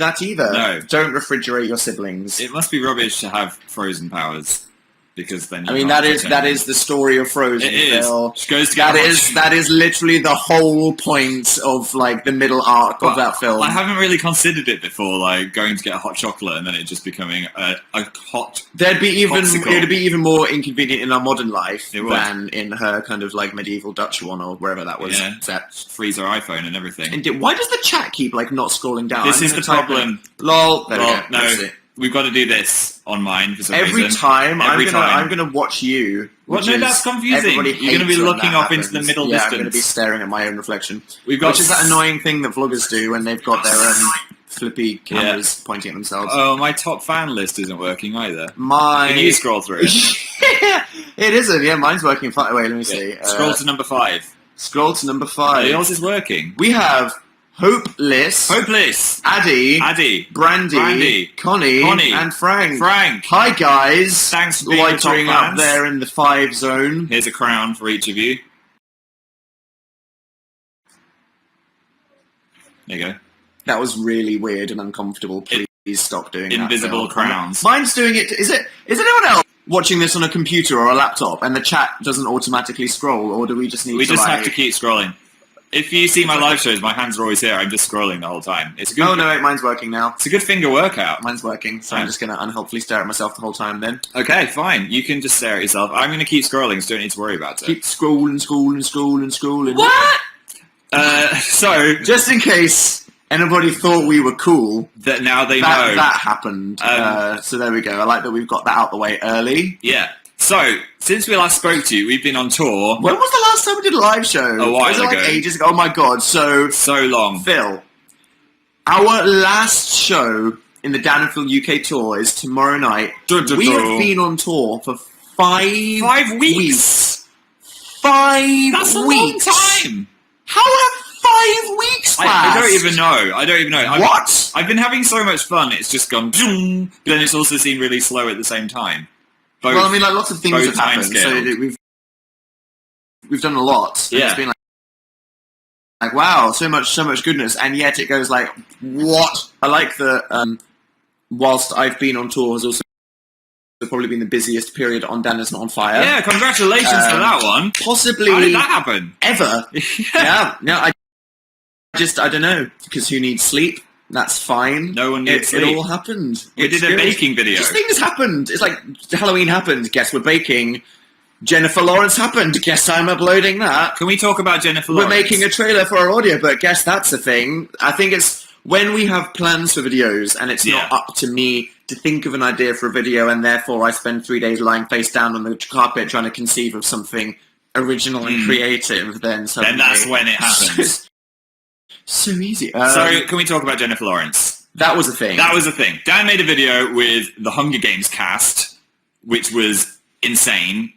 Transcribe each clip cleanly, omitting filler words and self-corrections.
encourage that either. No. Don't refrigerate your siblings. It must be rubbish to have frozen powers. Because then I mean, that is the story of Frozen. It is. Phil. She goes to that is literally the whole point of like the middle arc of that film. I haven't really considered it before, like going to get a hot chocolate and then it just becoming a hot. It popsicle. would be even more inconvenient in our modern life It would. than in her kind of like medieval Dutch one or wherever that was set. Freeze her iPhone and everything. And why does the chat keep like not scrolling down? This is the problem. Lol. There we go. No. That's it. We've got to do this on mine for some Every reason. time I'm gonna watch you. What? No, that's confusing. You're going to be looking off into the middle distance. I'm going to be staring at my own reflection. Which is that annoying thing that vloggers do when they've got their flippy cameras pointing at themselves. Oh, my top fan list isn't working either. Can you scroll through it? It isn't. Yeah, mine's working fine. Wait, let me see. Scroll to number 5. Scroll to number 5. Yours is working. We have Hopeless, Addy, Brandy, Connie, and Frank. Hi guys. Thanks for being loitering up there in the 5 zone. Here's a crown for each of you. There you go. That was really weird and uncomfortable. Please stop doing that. Invisible crowns. Mine's doing it. Is anyone else watching this on a computer or a laptop and the chat doesn't automatically scroll, or do we just need to... We just have to keep scrolling. If you see my live shows, my hands are always here. I'm just scrolling the whole time. It's a good. Oh no, wait, mine's working now. It's a good finger workout. Mine's working, so I'm just going to unhelpfully stare at myself the whole time then. Okay, fine. You can just stare at yourself. I'm going to keep scrolling, so don't need to worry about it. Keep scrolling. What? So, just in case anybody thought we were cool, that now they know. That happened. So there we go. I like that we've got that out the way early. Yeah. So, since we last spoke to you, we've been on tour. When was the last time we did a live show? A while ago. Like ages ago? Oh my god, so long. Phil, our last show in the Dan and Phil UK tour is tomorrow night. We have been on tour for 5 weeks. 5 That's a weeks. long time. How have 5 weeks passed? I don't even know. What? I've been having so much fun, it's just gone boom, but then it's also seemed really slow at the same time. Well, I mean, like, lots of things have happened, so we've done a lot. Yeah. It's been like, wow, so much goodness, and yet it goes like, what? I like that, whilst I've been on tour, has also probably been the busiest period on Dan Is Not On Fire. Yeah, congratulations for that one. Possibly... How did that happen? Ever. Yeah. No, I don't know, because who needs sleep? That's fine. No one needs sleep. It all happened. We did a baking video. Just things happened. It's like Halloween happened. Guess we're baking. Jennifer Lawrence happened. Guess I'm uploading that. Can we talk about Jennifer Lawrence? We're making a trailer for our audiobook. Guess that's a thing. I think it's when we have plans for videos and it's not up to me to think of an idea for a video, and therefore I spend 3 days lying face down on the carpet trying to conceive of something original and creative. Then that's when it happens. So easy. So, can we talk about Jennifer Lawrence? That was a thing. Dan made a video with the Hunger Games cast, which was insane.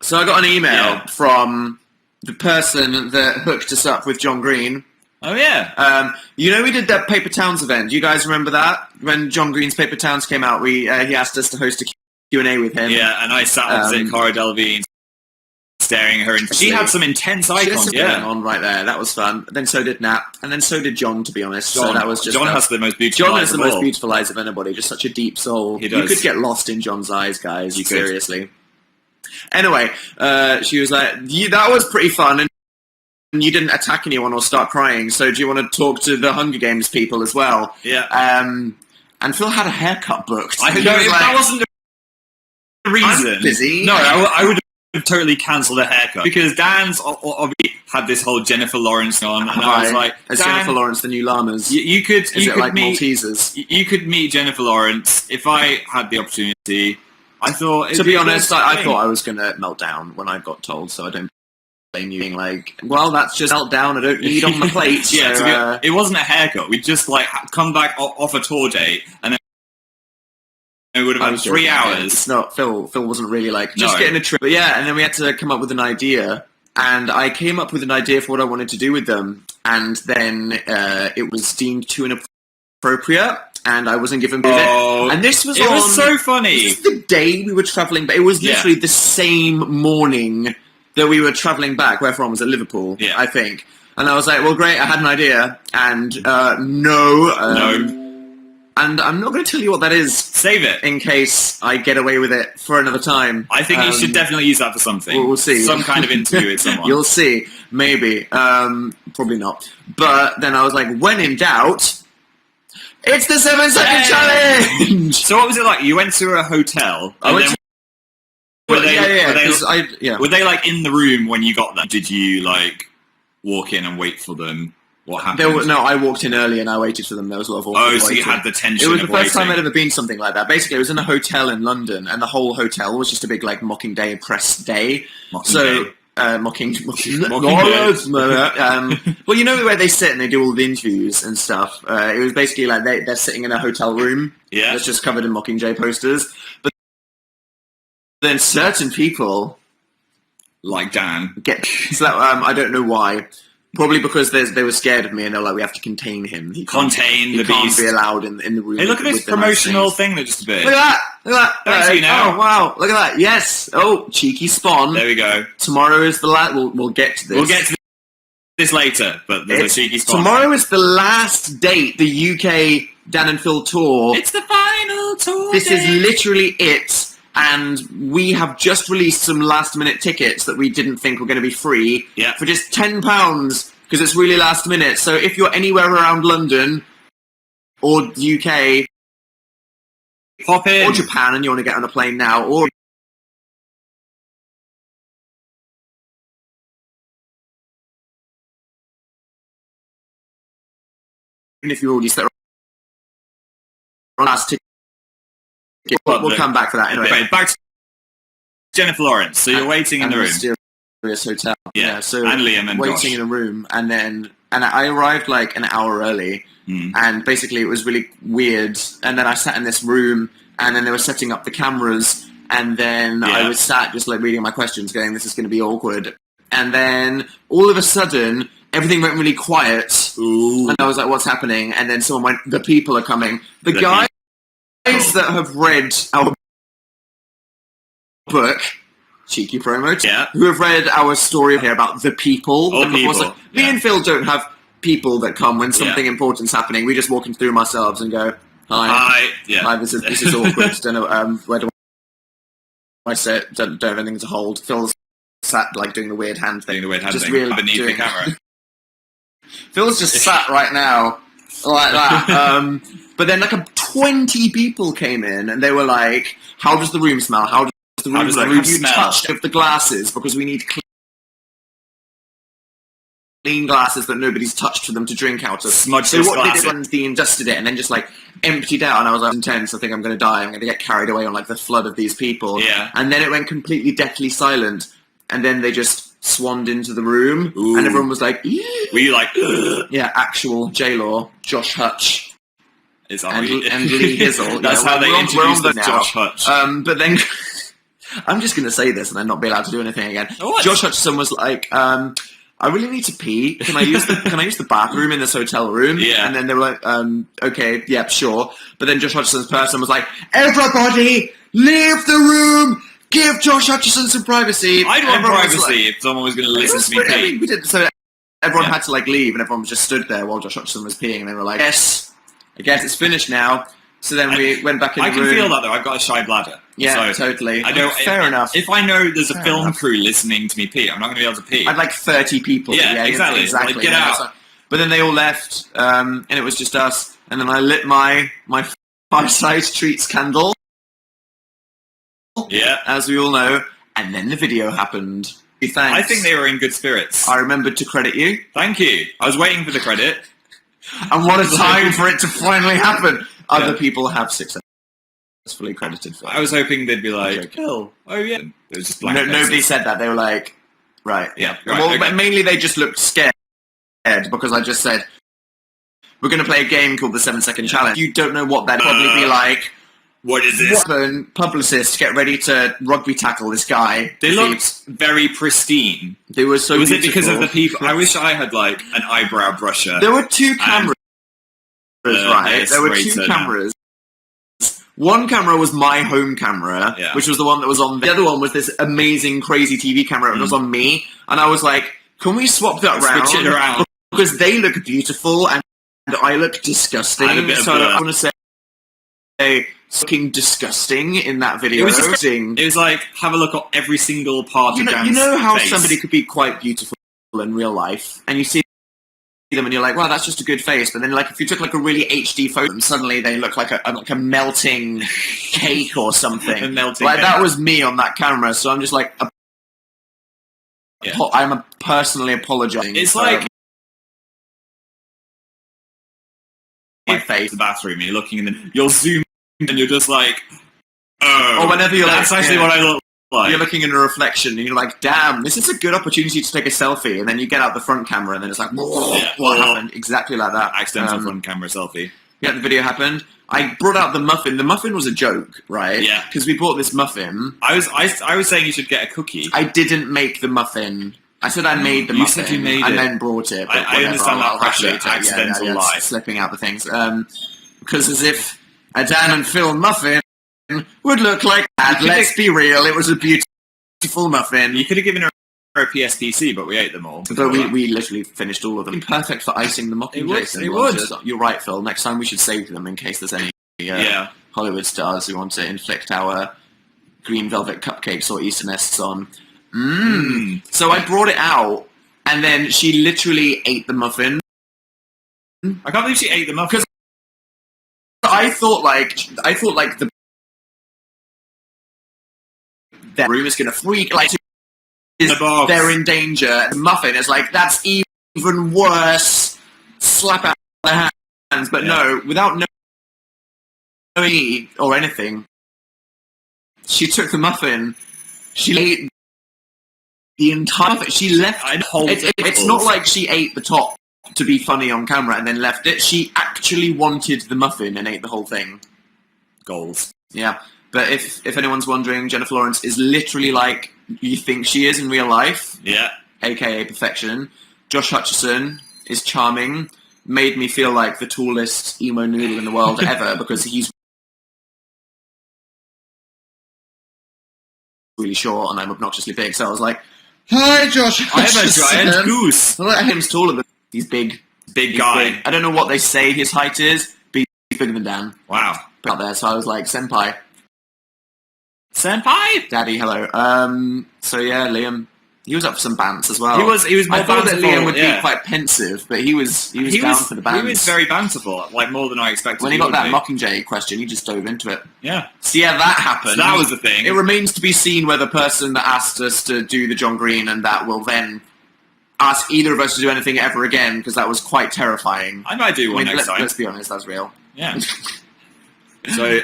So I got an email from the person that hooked us up with John Green. Oh, yeah. We did that Paper Towns event. Do you guys remember that? When John Green's Paper Towns came out, he asked us to host a Q&A with him. Yeah, and I sat opposite Cara Delevingne, staring at her, and she had some intense icons. On right there. That was fun. Then so did Nat, and then so did John. To be honest, so that was just John has the most beautiful. John has the most beautiful eyes of anybody. Just such a deep soul. He does. You could get lost in John's eyes, guys. Seriously. Anyway, she was like, "That was pretty fun, and you didn't attack anyone or start crying. So do you want to talk to the Hunger Games people as well?" Yeah. And Phil had a haircut booked. I know that wasn't the reason. I'm busy. No, I would have totally cancelled a haircut because Dan's obviously had this whole Jennifer Lawrence on, and I was like, "Is Jennifer Lawrence the new llamas? You could. Is it like Maltesers? You could meet Jennifer Lawrence if I had the opportunity. I thought. To be honest, I thought I was going to melt down when I got told, so I don't blame you being like, well, that's just melt down. I don't need on my plate. Yeah, so, it wasn't a haircut. We just like come back off a tour date, and then it would have been 3 hours. It's not Phil. Phil wasn't really like just getting a trip. But yeah, and then we had to come up with an idea. And I came up with an idea for what I wanted to do with them, and then it was deemed too inappropriate, and I wasn't given it. And this was it was so funny. This was the day we were travelling, but it was literally the same morning that we were travelling back. Where from? Was it Liverpool? Yeah. I think. And I was like, well, great, I had an idea, and no. And I'm not going to tell you what that is. Save it. In case I get away with it for another time. I think you should definitely use that for something. We'll see. Some kind of interview with someone. You'll see. Maybe. Probably not. But then I was like, when in doubt, it's the 7-second challenge! So what was it like? You went to a hotel. Were they like in the room when you got there? Did you like walk in and wait for them? What happened? I walked in early and I waited for them. There was a lot of awkward so waiting. you had the tension. It was the first waiting. time I'd ever been something like that. Basically, it was in a hotel in London, and the whole hotel was just a big like mocking day press day. Mocking. Well, you know where they sit and they do all the interviews and stuff. It was basically like they're sitting in a hotel room. Yeah. That's just covered in Mockingjay posters. But then certain people, like Dan, I don't know why. Probably because they were scared of me and they're like, we have to contain him. He can't be allowed in the room. Hey, look at this promotional thing that just appeared. Look at that! Thanks, Younow. Oh, wow. Look at that. Yes. Oh, cheeky spawn. There we go. Tomorrow is the last... We'll get to this. We'll get to this later, but there's a cheeky spawn. Tomorrow is the last date, the UK Dan and Phil tour. It's the final tour. This is literally it. And we have just released some last-minute tickets that we didn't think were going to be free for just £10 because it's really last minute. So if you're anywhere around London or UK, pop in, or Japan, and you want to get on a plane now, or even if you already set on last ticket, we'll come back to that anyway. Okay, back to Jennifer Lawrence. So you're waiting in the room. Mysterious hotel. Yeah. So and Liam and waiting Josh. in a room, and I arrived like an hour early, and basically it was really weird. And then I sat in this room, and then they were setting up the cameras, and then I was sat just like reading my questions, going, "This is going to be awkward." And then all of a sudden, everything went really quiet, and I was like, "What's happening?" And then someone went, "The people are coming." The guys that have read our book, cheeky promo, who have read our story here about the people. Me and Phil don't have people that come when something important's happening. We just walk into the room ourselves and go, "Hi, hi, this is awkward. Don't know where do I sit? Don't have anything to hold." Phil's sat like doing the weird hand thing, just really beneath the camera. Phil's just sat right now like that. But then like 20 people came in and they were like, "How does the room smell? How does the room smell? Have you touched the glasses? Because we need clean glasses that nobody's touched for them to drink out of." So what they did was they dusted it and then just like emptied out, and I was like, intense. I think I'm going to die. I'm going to get carried away on like the flood of these people. Yeah. And then it went completely deathly silent, and then they just swanned into the room, and everyone was like, "Were you like, yeah, actual J-Law, Josh Hutch." And Lee Hizzle. That's how they introduced Josh Hutch. But then, I'm just going to say this and then not be allowed to do anything again. What? Josh Hutcherson was like, "I really need to pee. Can I use the bathroom in this hotel room?" Yeah. And then they were like, "Okay, yeah, sure." But then Josh Hutcherson's person was like, "Everybody, leave the room. Give Josh Hutcherson some privacy." I'd want privacy if someone was going to listen to me pee. We did, so everyone had to like leave, and everyone just stood there while Josh Hutcherson was peeing, and they were like, "Yes, I guess it's finished now." So then we went back in the room. I can feel that though. I've got a shy bladder. Yeah, so totally. Fair enough. If I know there's a film crew listening to me pee, I'm not going to be able to pee. I'd like 30 people. Yeah, exactly. Like, get out. But then they all left, and it was just us. And then I lit my fireside treats candle. Yeah. As we all know. And then the video happened. Thanks. I think they were in good spirits. I remembered to credit you. Thank you. I was waiting for the credit. And what a time for it to finally happen. Other people have successfully credited for it. I was hoping they'd be like, "Oh yeah." It was just blank. Nobody said that. They were like, "Right, yeah." Right, well, mainly they just looked scared because I just said, "We're going to play a game called the 7-second challenge." You don't know what that'd probably be like. What is this? Publicists, get ready to rugby tackle this guy. They looked very pristine. They were so Was beautiful. it because of the people? I wish I had like an eyebrow brusher. There were two cameras, right? There were two cameras. One camera was my home camera, which was the one that was on. The other one was this amazing, crazy TV camera, and it was on me. And I was like, "Can we swap that around? Switch it around." Because they look beautiful and I look disgusting. I so I want to say looking disgusting in that video. It was like, have a look at every single part of Dan's You know how face. somebody could be quite beautiful in real life, and you see them and you're like, wow, that's just a good face. But then, like, if you took like a really HD photo, and suddenly they look like a melting cake or something. A melting like cake. That was me on that camera. So I'm just like, I'm personally apologizing. It's like my face. The bathroom. You're looking and you'll zoom and you're just like, oh. Or whenever you're that's actually what I look like. You're looking in a reflection and you're like, damn, this is a good opportunity to take a selfie. And then you get out the front camera and then it's like, what happened? Exactly like that. Accidental front camera selfie. Yeah, the video happened. I brought out the muffin. The muffin was a joke, right? Yeah. Because we bought this muffin. I was saying you should get a cookie. I didn't make the muffin. I said I made the muffin. Said you made and it. then brought it. But I understand that pressure. Accidental lie. Slipping out the things. Because as if a Dan and Phil muffin would look like that. Let's be real. It was a beautiful muffin. You could have given her a PSPC, but we ate them all. But we literally finished all of them. Perfect for icing the Mockingjay. It would. You're right, Phil. Next time we should save them in case there's any Hollywood stars who want to inflict our green velvet cupcakes or Easter nests on. So I brought it out, and then she literally ate the muffin. I can't believe she ate the muffin. I thought the room is gonna freak, like they're in danger. The muffin is like, that's even worse. Slap out their hands, but no, without knowing or anything, she took the muffin. She ate the entire. She left. It's not like she ate the top to be funny on camera and then left it. She actually wanted the muffin and ate the whole thing. Goals. Yeah, but if anyone's wondering, Jennifer Lawrence is literally like you think she is in real life. Yeah. AKA perfection. Josh Hutcherson is charming. Made me feel like the tallest emo noodle in the world ever because he's really short and I'm obnoxiously big. So I was like, hi, Josh Hutcherson. I have a giant goose. Well, him's taller than he's big. Big guy. Big. I don't know what they say his height is, but he's bigger than Dan. Wow. Out there, so I was like, senpai. Senpai? Daddy, hello. So yeah, Liam, he was up for some bants as well. He was more I thought that bountiful, Liam would be quite pensive, but he was down for the bants. He was very bountiful, like more than I expected. When he got that Mockingjay question, he just dove into it. Yeah. So yeah, that happened. So that was the thing. It remains to be seen whether the person that asked us to do the John Green and that will then ask either of us to do anything ever again, because that was quite terrifying. I might do one next time. Let's be honest, that's real. Yeah. So,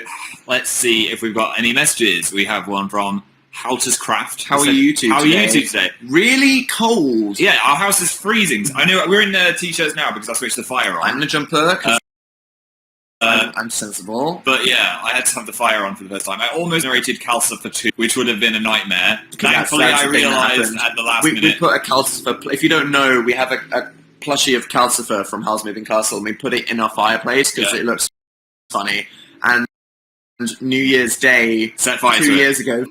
let's see if we've got any messages. We have one from Houter's Craft. How are you two today? Really cold. Yeah, our house is freezing. I know we're in t-shirts now because I switched the fire on. I'm in a jumper because I'm sensible. But yeah, I had to have the fire on for the first time. I almost narrated Calcifer 2, which would have been a nightmare. Thankfully, I realised at the last minute. We put a Calcifer... If you don't know, we have a plushie of Calcifer from Howl's Moving Castle, and we put it in our fireplace because it looks funny. And New Year's Day, set fire 2 years ago.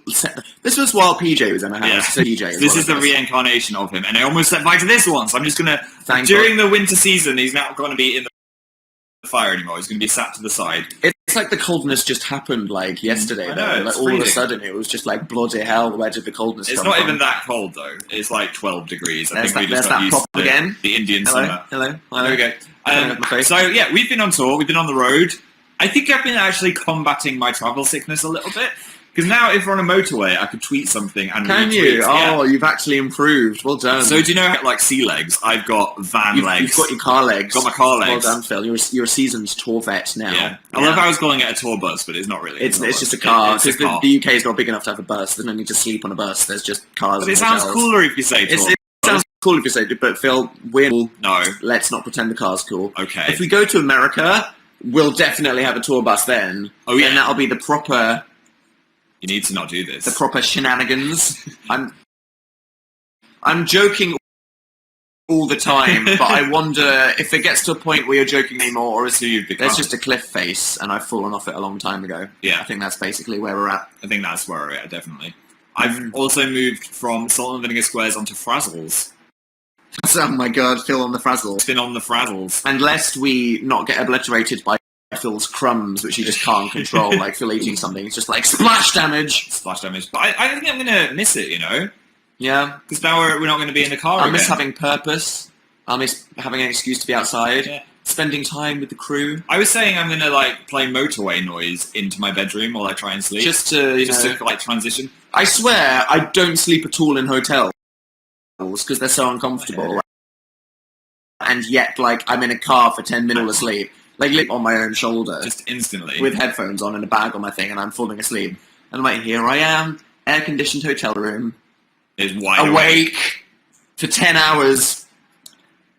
This was while PJ was in my house. Yeah. So PJ this is the reincarnation of him, and I almost set fire to this one. So I'm just gonna. During the winter season, he's not going to be in the fire anymore. He's going to be sat to the side. It's like the coldness just happened like yesterday. Like all of a sudden, it was just like bloody hell. Where did the coldness come from? It's not even that cold though. It's like 12 degrees. I think we just got used to again. The Indian summer. Hello. There we go. So yeah, we've been on tour. We've been on the road. I think I've been actually combating my travel sickness a little bit. Because now if we're on a motorway, I could tweet something and Can you? Oh, you've actually improved. Well done. So do you know, like sea legs? I've got van legs. You've got your car legs. Got my car legs. Well done, Phil. You're a seasoned tour vet now. Yeah. I love how I was calling it a tour bus, but it's not really. It's just a car. Because the UK is not big enough to have a bus. There's no need to sleep on a bus. There's just cars. But it sounds cooler if you say tour. It sounds cool if you say, but Phil, No. Let's not pretend the car's cool. Okay. If we go to America, we'll definitely have a tour bus then. Oh yeah. And that'll be the proper... You need to not do this. The proper shenanigans. I'm joking all the time, but I wonder if it gets to a point where you're joking anymore, or is there's just a cliff face and I've fallen off it a long time ago. Yeah. I think that's basically where we're at. I think that's where we're at, definitely. I've also moved from salt and vinegar squares onto frazzles. Oh my god, Phil on the frazzles. Been on the frazzles. And lest we not get obliterated by Phil's crumbs, which he just can't control. Like Phil eating something, it's just like splash damage. Splash damage. But I think I'm gonna miss it. You know. Yeah. Because now we're not going to be in the car. I miss having purpose. I miss having an excuse to be outside. Yeah. Spending time with the crew. I was saying I'm going to like play motorway noise into my bedroom while I try and sleep. Just to like transition. I swear I don't sleep at all in hotels because they're so uncomfortable. And yet, like, I'm in a car for 10 minutes asleep. Like, on my own shoulder. Just instantly. With headphones on and a bag on my thing, and I'm falling asleep. And I'm like, here I am, air-conditioned hotel room. Is wide awake for 10 hours.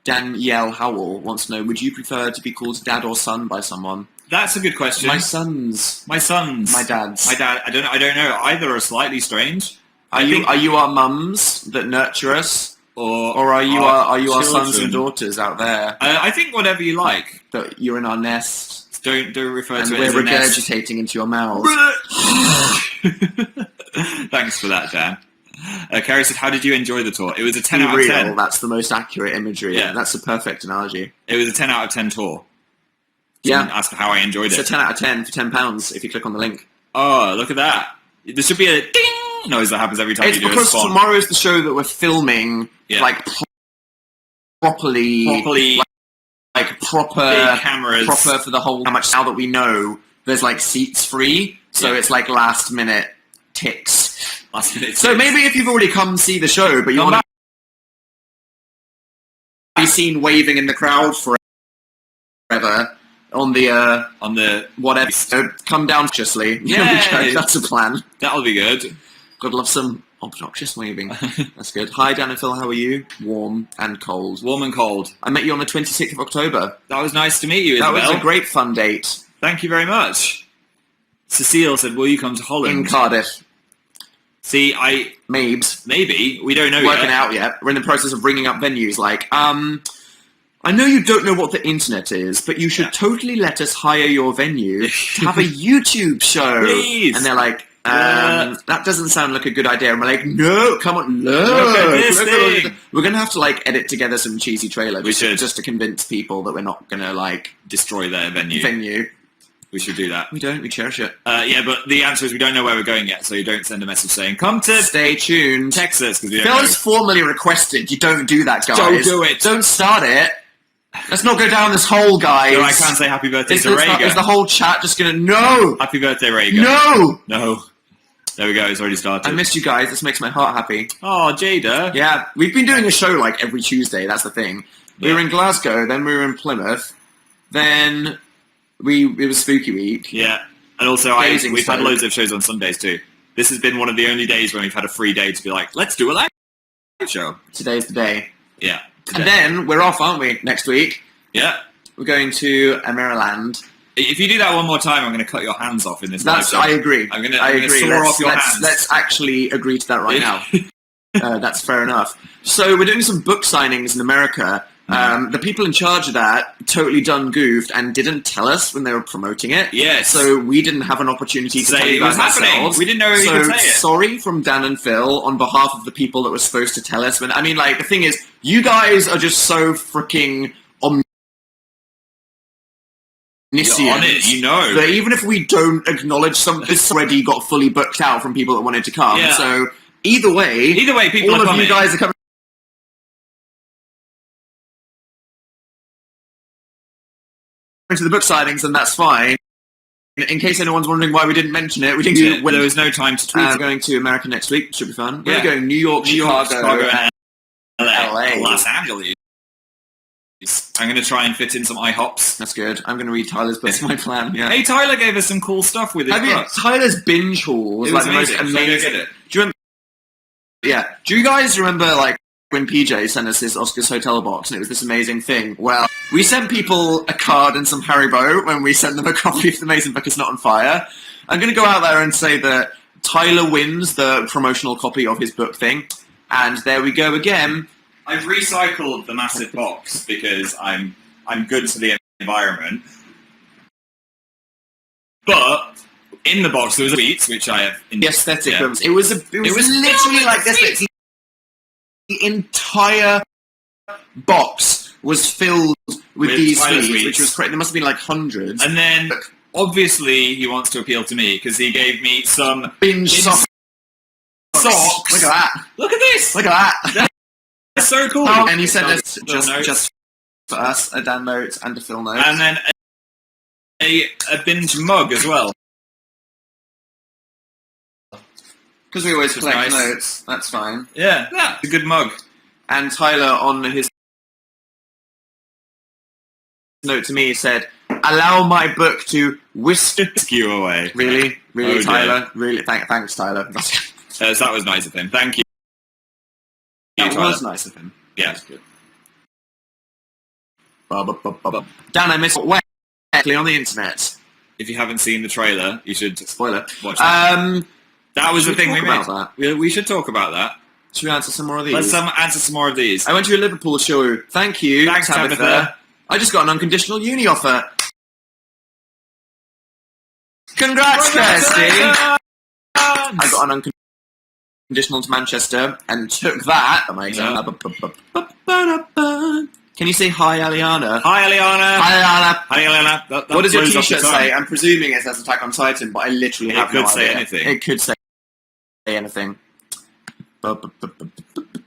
Danielle Howell wants to know, would you prefer to be called dad or son by someone? That's a good question. My sons. My sons. My dads. My dad. I don't know. Either are slightly strange. Are you our mums that nurture us? Or are you our sons and daughters out there? I think whatever you like. That you're in our nest. Don't refer to it as a nest. And we're regurgitating into your mouths. Thanks for that, Dan. Carrie said, how did you enjoy the tour? It was a 10 out of 10. That's the most accurate imagery. Yeah. That's a perfect analogy. It was a 10 out of 10 tour. Yeah. As for how I enjoyed it. It's a 10 out of 10 for £10 if you click on the link. Oh, look at that. There should be a ding noise that happens every time you do a spot. It's because tomorrow is the show that we're filming, like, properly, like proper big cameras. Proper for the whole, how much now that we know there's, like, seats free, so it's, like, last minute ticks. So maybe if you've already come see the show, but you want to be seen waving in the crowd forever on the whatever, so come down obnoxiously. Yeah, that's a plan. That'll be good. Gotta love some obnoxious waving. That's good. Hi Dan and Phil, how are you? Warm and cold. Warm and cold. I met you on the 26th of October. That was nice to meet you, Isabel. That was a great fun date. Thank you very much. Cecile said, will you come to Holland? In Cardiff. See, Maybe. We don't know Working out yet. We're in the process of bringing up venues. Like, I know you don't know what the internet is, but you should totally let us hire your venue to have a YouTube show. Please. And they're like, that doesn't sound like a good idea. And we're like, no, come on, look at this thing. We're going to have to, like, edit together some cheesy trailer. We should. Just to convince people that we're not going to, like... destroy their venue. We should do that. We don't. We cherish it. Yeah, but the answer is we don't know where we're going yet, so you don't send a message saying, come to... Stay tuned. Texas. Phil has formally requested you don't do that, guys. Don't do it. Don't start it. Let's not go down this hole, guys. No, I can't say happy birthday to Rhaegar. Is the whole chat just going to... No! Happy birthday, Rhaegar. No! There we go. It's already started. I missed you guys. This makes my heart happy. Oh, Jada. Yeah. We've been doing a show, like, every Tuesday. That's the thing. We were in Glasgow, then we were in Plymouth, then... It was Spooky Week. Yeah. And also, we've had loads of shows on Sundays too. This has been one of the only days when we've had a free day to be like, let's do a live show. Today's the day. Yeah. Today. And then, we're off, aren't we, next week? Yeah. We're going to Maryland. If you do that one more time, I'm going to cut your hands off in this live show. I agree. I'm going to saw off your hands. Let's actually agree to that right now. That's fair enough. So, we're doing some book signings in America. The people in charge of that totally done goofed and didn't tell us when they were promoting it. Yes. So we didn't have an opportunity to tell you guys ourselves. We didn't know you could say it. Sorry from Dan and Phil on behalf of the people that were supposed to tell us. I mean, like, the thing is, you guys are just so freaking omniscient. You're on it, you know. That even if we don't acknowledge something, it's already got fully booked out from people that wanted to come. Yeah. So either way, people all are of coming. you guys are coming to the book signings, and that's fine. In case anyone's wondering why we didn't mention it, we didn't do it when there was no time to tweet. We're going to America next week. Should be fun. We're going New York, Chicago, and LA. Los Angeles. I'm going to try and fit in some IHOPs. That's good. I'm going to read Tyler's book. That's my plan. Yeah. Hey, Tyler gave us some cool stuff with his book. Tyler's binge haul was like the most amazing. So get it. Do you remember? Yeah. Do you guys remember, like, when PJ sent us this Oscars hotel box and it was this amazing thing? Well, we sent people a card and some Haribo when we sent them a copy of The Amazing Book Is Not on Fire. I'm going to go out there and say that Tyler wins the promotional copy of his book thing. And there we go again. I've recycled the massive box because I'm good to the environment. But in the box there was sweets, which I have. The aesthetic. Yeah. It was literally like this. The entire box was filled with these Tyler sweets, which was crazy. There must have been like hundreds. And then, obviously, he wants to appeal to me because he gave me some binge socks. Look at that. Look at this. Look at that. That's so cool. And he sent us just for us a Dan note and a Phil note. And then a binge mug as well. Because we always collect notes. That's fine. Yeah, it's a good mug. And Tyler, on his note to me, said, "Allow my book to whisk you away." Really? Really, Tyler? Really? Thanks, Tyler. So that was nice of him. Thank you. That was nice of him. Yeah. That's good. Dan, I missed where on the internet. If you haven't seen the trailer, you should spoiler. Watch it. That was the thing we made. That? We should talk about that. Should we answer some more of these? Let's answer some more of these. I went to a Liverpool show. Thank you. Thanks, Tabitha. I just got an unconditional uni offer. Congrats, Kirsty! I got an unconditional to Manchester and took that. Amazing. Yeah. Can you say hi, Aliana? Hi, Aliana. Hi, Aliana. Hi, Aliana. That what does your T-shirt say? I'm presuming it says Attack on Titan, but I literally have no idea. It could say anything. It could say anything.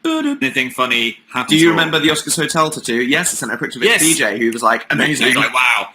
Anything funny happens? Do you remember the Oscars Hotel tattoo? Yes, I sent a picture of it to DJ, who was like, amazing. He was like, wow.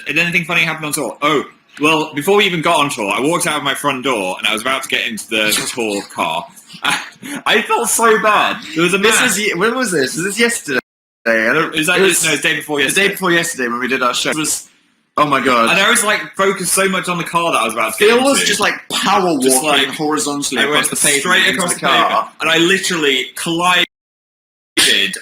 Did anything funny happen on tour? Oh, well, before we even got on tour, I walked out of my front door and I was about to get into the tour car. I felt so bad. There was a man. When was this? Was this yesterday? It was the day before yesterday. The day before yesterday when we did our show. It was, oh my god. And I was like focused so much on the car that I was about to get Phil into. was just like power walking horizontally across the pavement straight across the car. And I literally collided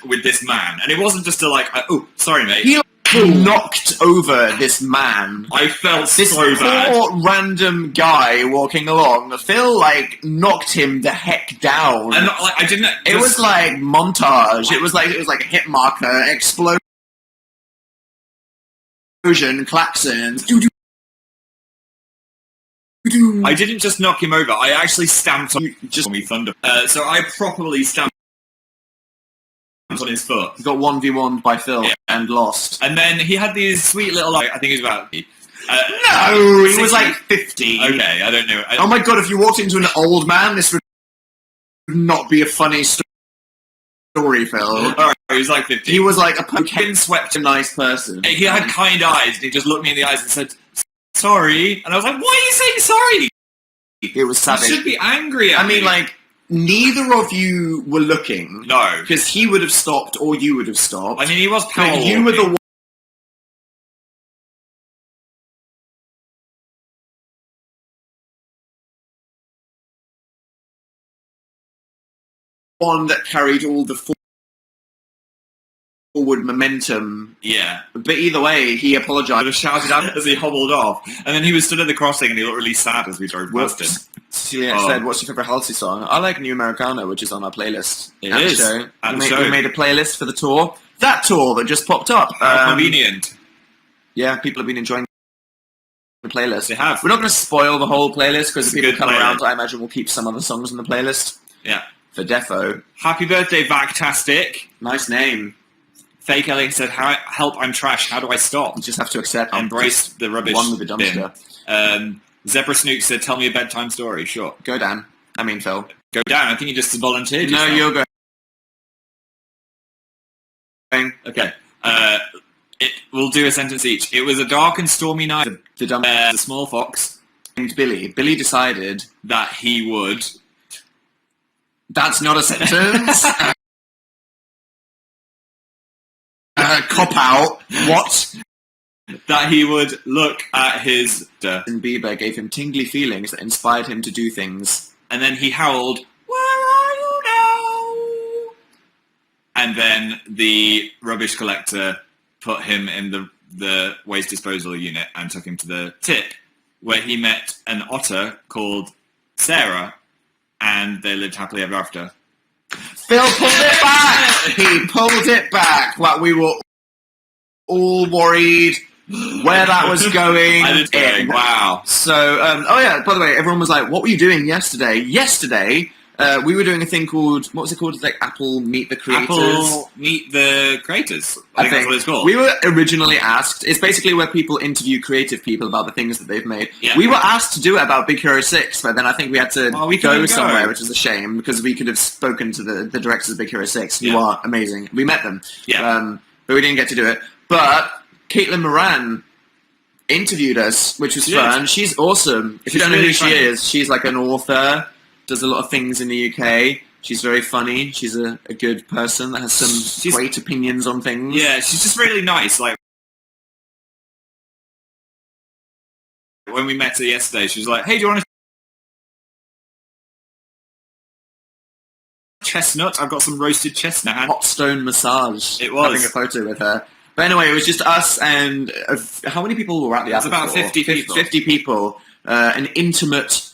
with this man. And it wasn't just oh, sorry mate. He knocked over this man. I felt this so bad. Poor random guy walking along. Phil knocked him the heck down. And I didn't. It was like montage. It was like a hit marker, explosion, klaxons. I didn't just knock him over. I actually stamped on me thunder. So I properly stamped on his foot. He got 1v1'd by Phil and lost. And then he had these sweet little, I think he was about... no, he was like 50. Okay, I don't know. Oh my god, if you walked into an old man, this would not be a funny story, Phil. Alright, he was like 50. He was like a swept nice person. He had kind eyes, and he just looked me in the eyes and said, sorry. And I was like, why are you saying sorry? It was savage. You should be angry at me. Neither of you were looking. No. Because he would have stopped or you would have stopped. I mean, he was power walking. You were the one that carried all the forward momentum. Yeah. But either way, he apologised. Just shouted out as he hobbled off. And then he was stood at the crossing and he looked really sad as we drove past him. Celia said, what's your favourite Halsey song? I like New Americana, which is on our playlist. It is. We made a playlist for the tour. That tour that just popped up. How convenient. Yeah, people have been enjoying the playlist. They have. We're not going to spoil the whole playlist because if people come around, I imagine we'll keep some other songs on the playlist. Yeah. For defo. Happy birthday, Vactastic. Nice name. Fake Ellie said, help, I'm trash. How do I stop? You just have to accept. Embrace the rubbish. One with the dumpster. Zebra Snook said, tell me a bedtime story. Sure. Go Dan. I mean Phil. Go Dan. I think you just volunteered. No, you're going. Okay. We'll do a sentence each. It was a dark and stormy night. The small fox named Billy. Billy decided that he would... That's not a sentence. Cop out. What? That he would look at his... And Bieber gave him tingly feelings that inspired him to do things. And then he howled, where are you now? And then the rubbish collector put him in the waste disposal unit and took him to the tip, where he met an otter called Sarah, and they lived happily ever after. Phil pulled it back! He pulled it back. Like we were all worried where that was going. Wow. So, oh yeah, by the way, everyone was like, what were you doing yesterday? Yesterday, we were doing a thing called, what was it called? Like Apple Meet the Creators. Apple Meet the Creators. I think that's what it's called. We were originally asked. It's basically where people interview creative people about the things that they've made. Yeah. We were asked to do it about Big Hero 6, but then I think we had to go somewhere, which is a shame because we could have spoken to the directors of Big Hero 6, who are amazing. We met them, but we didn't get to do it. But Caitlin Moran interviewed us, which was fun. She's awesome. If you don't know who she is, she's like an author, does a lot of things in the UK. She's very funny. She's a good person that has some great opinions on things. Yeah, she's just really nice. Like, when we met her yesterday, she was like, hey, do you want a chestnut? I've got some roasted chestnut. Hot stone massage. It was. Having a photo with her. But anyway, it was just us and... how many people were at the Apple Store? About 50 people. 50 people. An intimate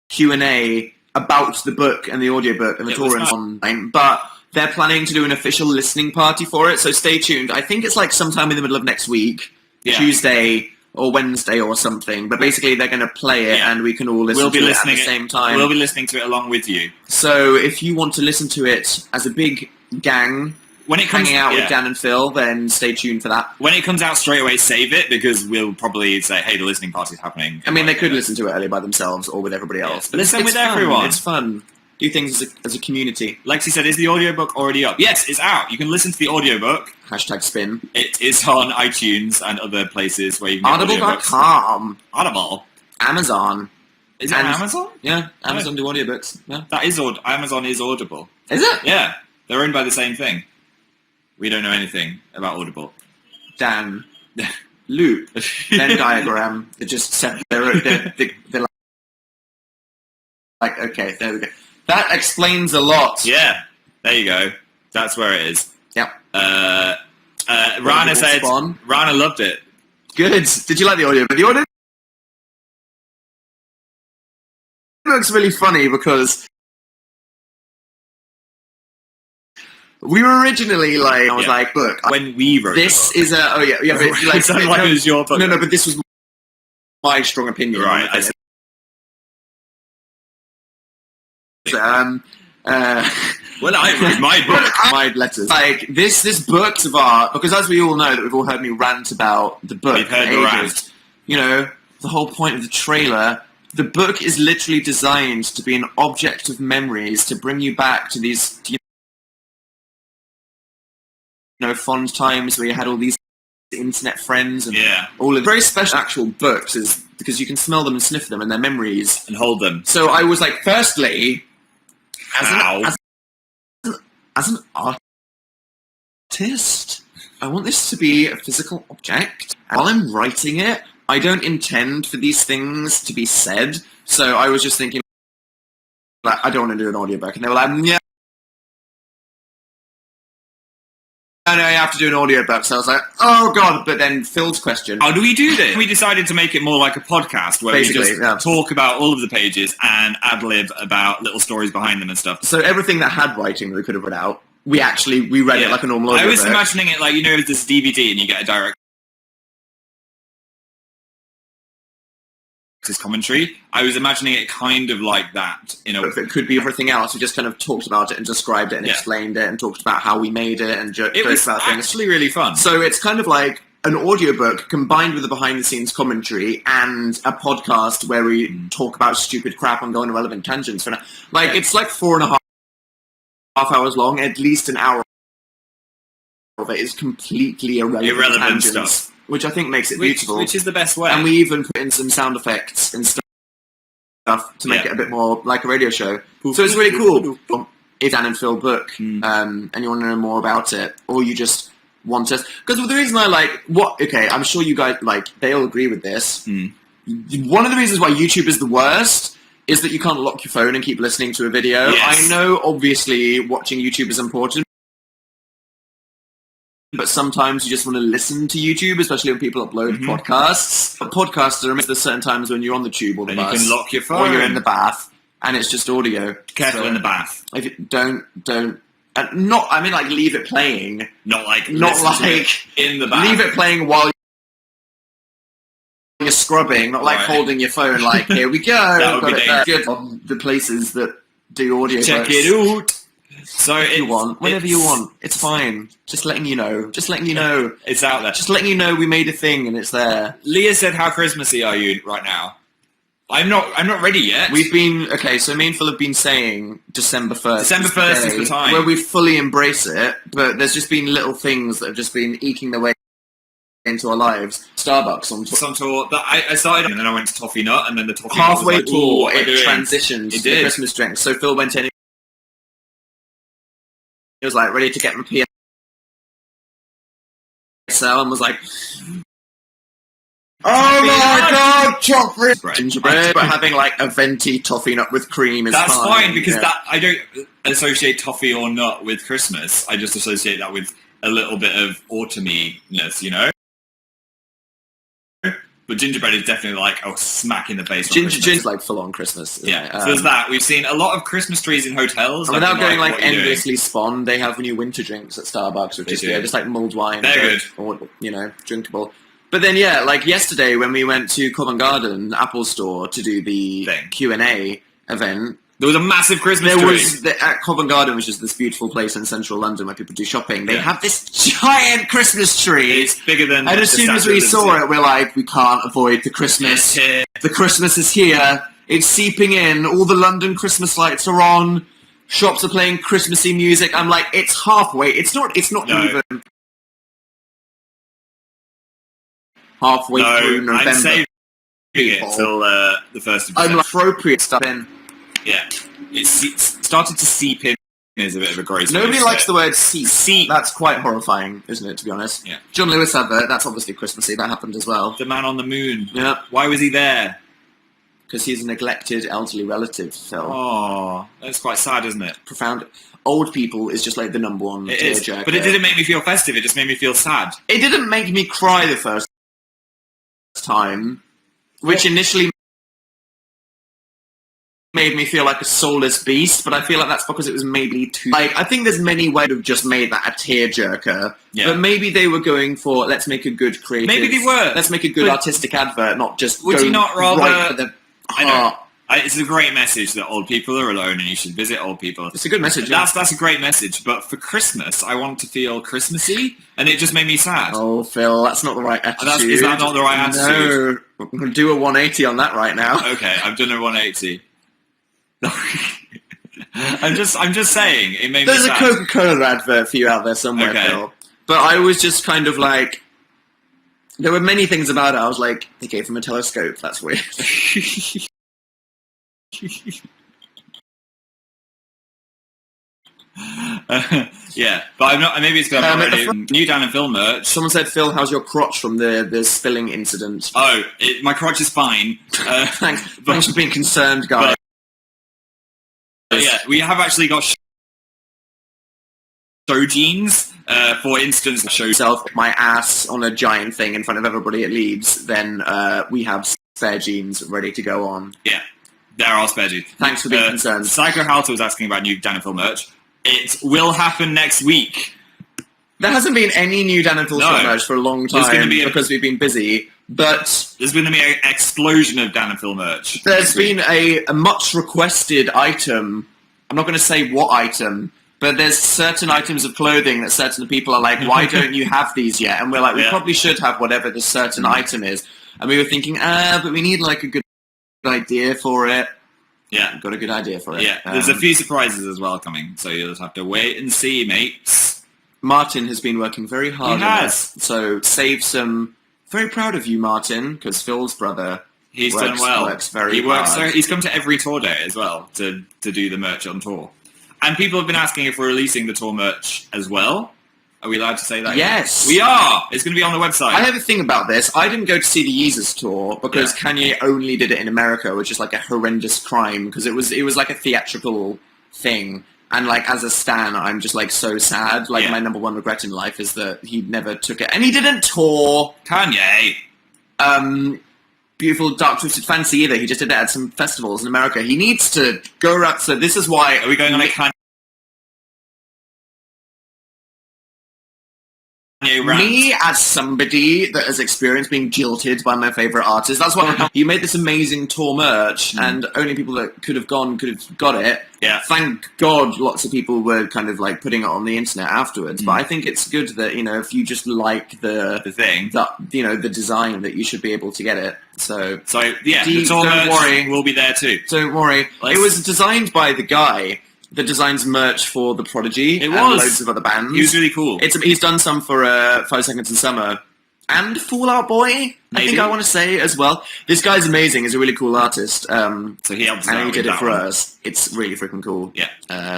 Q&A about the book and the audiobook and the torrents online. But they're planning to do an official listening party for it, so stay tuned. I think it's like sometime in the middle of next week. Tuesday or Wednesday or something. But basically they're going to play it and we can all listen to it at the same time. We'll be listening to it along with you. So if you want to listen to it as a big gang... when it comes, hanging out with Dan and Phil, then stay tuned for that. When it comes out straight away, save it, because we'll probably say, hey, the listening party's happening. I mean, they could listen to it early by themselves or with everybody else. But listen with everyone. It's fun. Do things as a community. Lexi said, is the audiobook already up? Yes, it's out. You can listen to the audiobook. #spin. It is on iTunes and other places where you can get Audible.com. Audible. Amazon. Is it Amazon? Yeah, Amazon do audiobooks. Yeah. That is Amazon is Audible. Is it? Yeah. They're owned by the same thing. We don't know anything about Audible. Dan. Loop. Venn diagram. They just set they're like, okay, there we go. That explains a lot. Yeah. There you go. That's where it is. Yep. Rana said, Rana loved it. Good. Did you like the audio? The audio looks really funny because we were originally like, I was like, look, when we wrote this is a, but like, it was your book. No, but this was my strong opinion. Right. Well, I wrote my book. My letters. Like, this book of art, because as we all know, that we've all heard me rant about the book. We've heard the rant. You know, the whole point of the trailer, the book is literally designed to be an object of memories, to bring you back to these, you know, fond times where you had all these internet friends and all of the very special actual books, is because you can smell them and sniff them and their memories. And hold them. So I was like, firstly, as an artist, I want this to be a physical object. And while I'm writing it, I don't intend for these things to be said. So I was just thinking, like, I don't want to do an audiobook. And they were like, yeah. No, you have to do an audiobook. So I was like, oh, God. But then Phil's question. How do we do this? We decided to make it more like a podcast where we just talk about all of the pages and ad-lib about little stories behind them and stuff. So everything that had writing that we could have read out, we read it like a normal audiobook. I was imagining it like, you know, this DVD and you get a director's commentary. I was imagining it kind of like that. You know, if it could be everything else, we just kind of talked about it and described it and explained it and talked about how we made it and joked about things. It was actually really fun. So it's kind of like an audiobook combined with a behind-the-scenes commentary and a podcast where we talk about stupid crap and go on irrelevant tangents. It's like 4.5 hours long. At least an hour of it is completely irrelevant tangents. Stuff. Which I think makes it beautiful. Which is the best way. And we even put in some sound effects and stuff to make it a bit more like a radio show. So it's really cool. If Dan and Phil book, and you want to know more about it, or you just want us... Because the reason I I'm sure you guys, they'll agree with this. One of the reasons why YouTube is the worst is that you can't lock your phone and keep listening to a video. Yes. I know, obviously, watching YouTube is important, but sometimes you just want to listen to YouTube, especially when people upload podcasts. But podcasts are there's certain times when you're on the tube or the bus. You can lock your phone. Or you're in the bath, and it's just audio. Careful in the bath. If you don't, leave it playing. Not like in the bath. Leave it playing while you're scrubbing, not like holding your phone like, here we go. That would be good on the places that do audiobooks. Check it out. So if you want, whenever you want, it's fine. Just letting you know. Just letting you know. It's out there. Just letting you know we made a thing and it's there. Leah said, how Christmassy are you right now? I'm not ready yet. We've been, okay, so me and Phil have been saying December 1st. December 1st is the time. Where we fully embrace it, but there's just been little things that have just been eking their way into our lives. Starbucks on tour. Some tour that I started, and then I went to Toffee Nut, and then the Toffee halfway Nut was like, tour, it transitioned to the Christmas drinks. So Phil went in. He was like ready to get my PSL and was like, "Oh my god, chocolate gingerbread!" But having like a venti toffee nut with cream is that's fine because that I don't associate toffee or nut with Christmas. I just associate that with a little bit of autumny-ness, you know. But gingerbread is definitely like smack in the face. Ginger's like full on Christmas. Yeah, so there's that. We've seen a lot of Christmas trees in hotels. And without going like endlessly spawn, they have new winter drinks at Starbucks, which is just like mulled wine. They're good, or drinkable. But then like yesterday when we went to Covent Garden Apple Store to do the Q&A event. There was a massive Christmas tree. At Covent Garden, which is this beautiful place in central London where people do shopping, they have this giant Christmas tree. It's bigger than... And as soon as we saw it, we're like, we can't avoid the Christmas. The Christmas is here. It's seeping in. All the London Christmas lights are on. Shops are playing Christmassy music. I'm like, it's halfway. It's not even halfway through November. I'm saving it till the 1st of December. I'm appropriate stuff in. Yeah, it started to seep in is a bit of a gross. Nobody likes the word seep. Seep. That's quite horrifying, isn't it, to be honest? Yeah. John Lewis advert, that's obviously Christmassy, that happened as well. The Man on the Moon. Yeah. Why was he there? Because he's a neglected elderly relative, Phil. Oh, that's quite sad, isn't it? Profound. Old people is just like the number one tearjerker. But it didn't make me feel festive, it just made me feel sad. It didn't make me cry the first time, which initially made me feel like a soulless beast, but I feel like that's because it was maybe too... Like, I think there's many ways to have just made that a tearjerker, but maybe they were going for, let's make a good creative... Maybe they were. Let's make a good artistic advert, not just would you not rather... right for the heart. It's a great message that old people are alone and you should visit old people. It's a good message. That's a great message, but for Christmas, I want to feel Christmassy, and it just made me sad. Oh, Phil, that's not the right attitude. Is that not the right attitude? No, I'm going to do a 180 on that right now. Okay, I've done a 180. I'm just saying, it made me sad. There's a Coca-Cola advert for you out there somewhere, Phil. But I was just kind of like... There were many things about it. I was like, they gave him a telescope. That's weird. Yeah, but I'm not. Maybe it's because I'm not ready. New Dan and Phil merch. Someone said, "Phil, how's your crotch from the spilling incident?" Oh, my crotch is fine. Thanks for being concerned, guys. But yeah, we have actually got show jeans. For instance, show yourself my ass on a giant thing in front of everybody at Leeds. Then we have spare jeans ready to go on. Yeah, there are spare jeans. Thanks for being concerned. Psycho Halter was asking about new Dan and Phil merch. It will happen next week. There hasn't been any new Dan and Phil merch for a long time because we've been busy. But there's going to be an explosion of Dan and Phil merch. There's been a much requested item. I'm not going to say what item, but there's certain items of clothing that certain people are like, why don't you have these yet? And we're like, we probably should have whatever the certain item is. And we were thinking, but we need like a good idea for it. Yeah. Got a good idea for it. Yeah, there's a few surprises as well coming, so you'll just have to wait and see, mates. Martin has been working very hard on it, so save some... Very proud of you, Martin, because Phil's brother done well. Works very hard. He's come to every tour day as well to do the merch on tour. And people have been asking if we're releasing the tour merch as well. Are we allowed to say that? Yes. We are! It's going to be on the website. I have a thing about this. I didn't go to see the Yeezus tour because Kanye only did it in America, which is like a horrendous crime because it was like a theatrical thing. And like as a stan, I'm just like so sad. Like my number one regret in life is that he never took it. And he didn't tour Kanye. Beautiful Dark Twisted Fantasy either. He just did it at some festivals in America. He needs to go around. So this is why... Are we going on a Kanye rant. Me, as somebody that has experienced being jilted by my favourite artist, that's why you made this amazing tour merch, and only people that could have got it. Yeah. Thank God lots of people were kind of like putting it on the internet afterwards. But I think it's good that, if you just like the thing, the design, that you should be able to get it. So yeah, the tour merch will be there too. Don't worry. It was designed by the guy that designs merch for The Prodigy and loads of other bands. He was really cool. He's done some for 5 Seconds in Summer and Fall Out Boy, I think I want to say as well. This guy's amazing. He's a really cool artist. So he helps and he did it for one. us. It's really freaking cool. Yeah.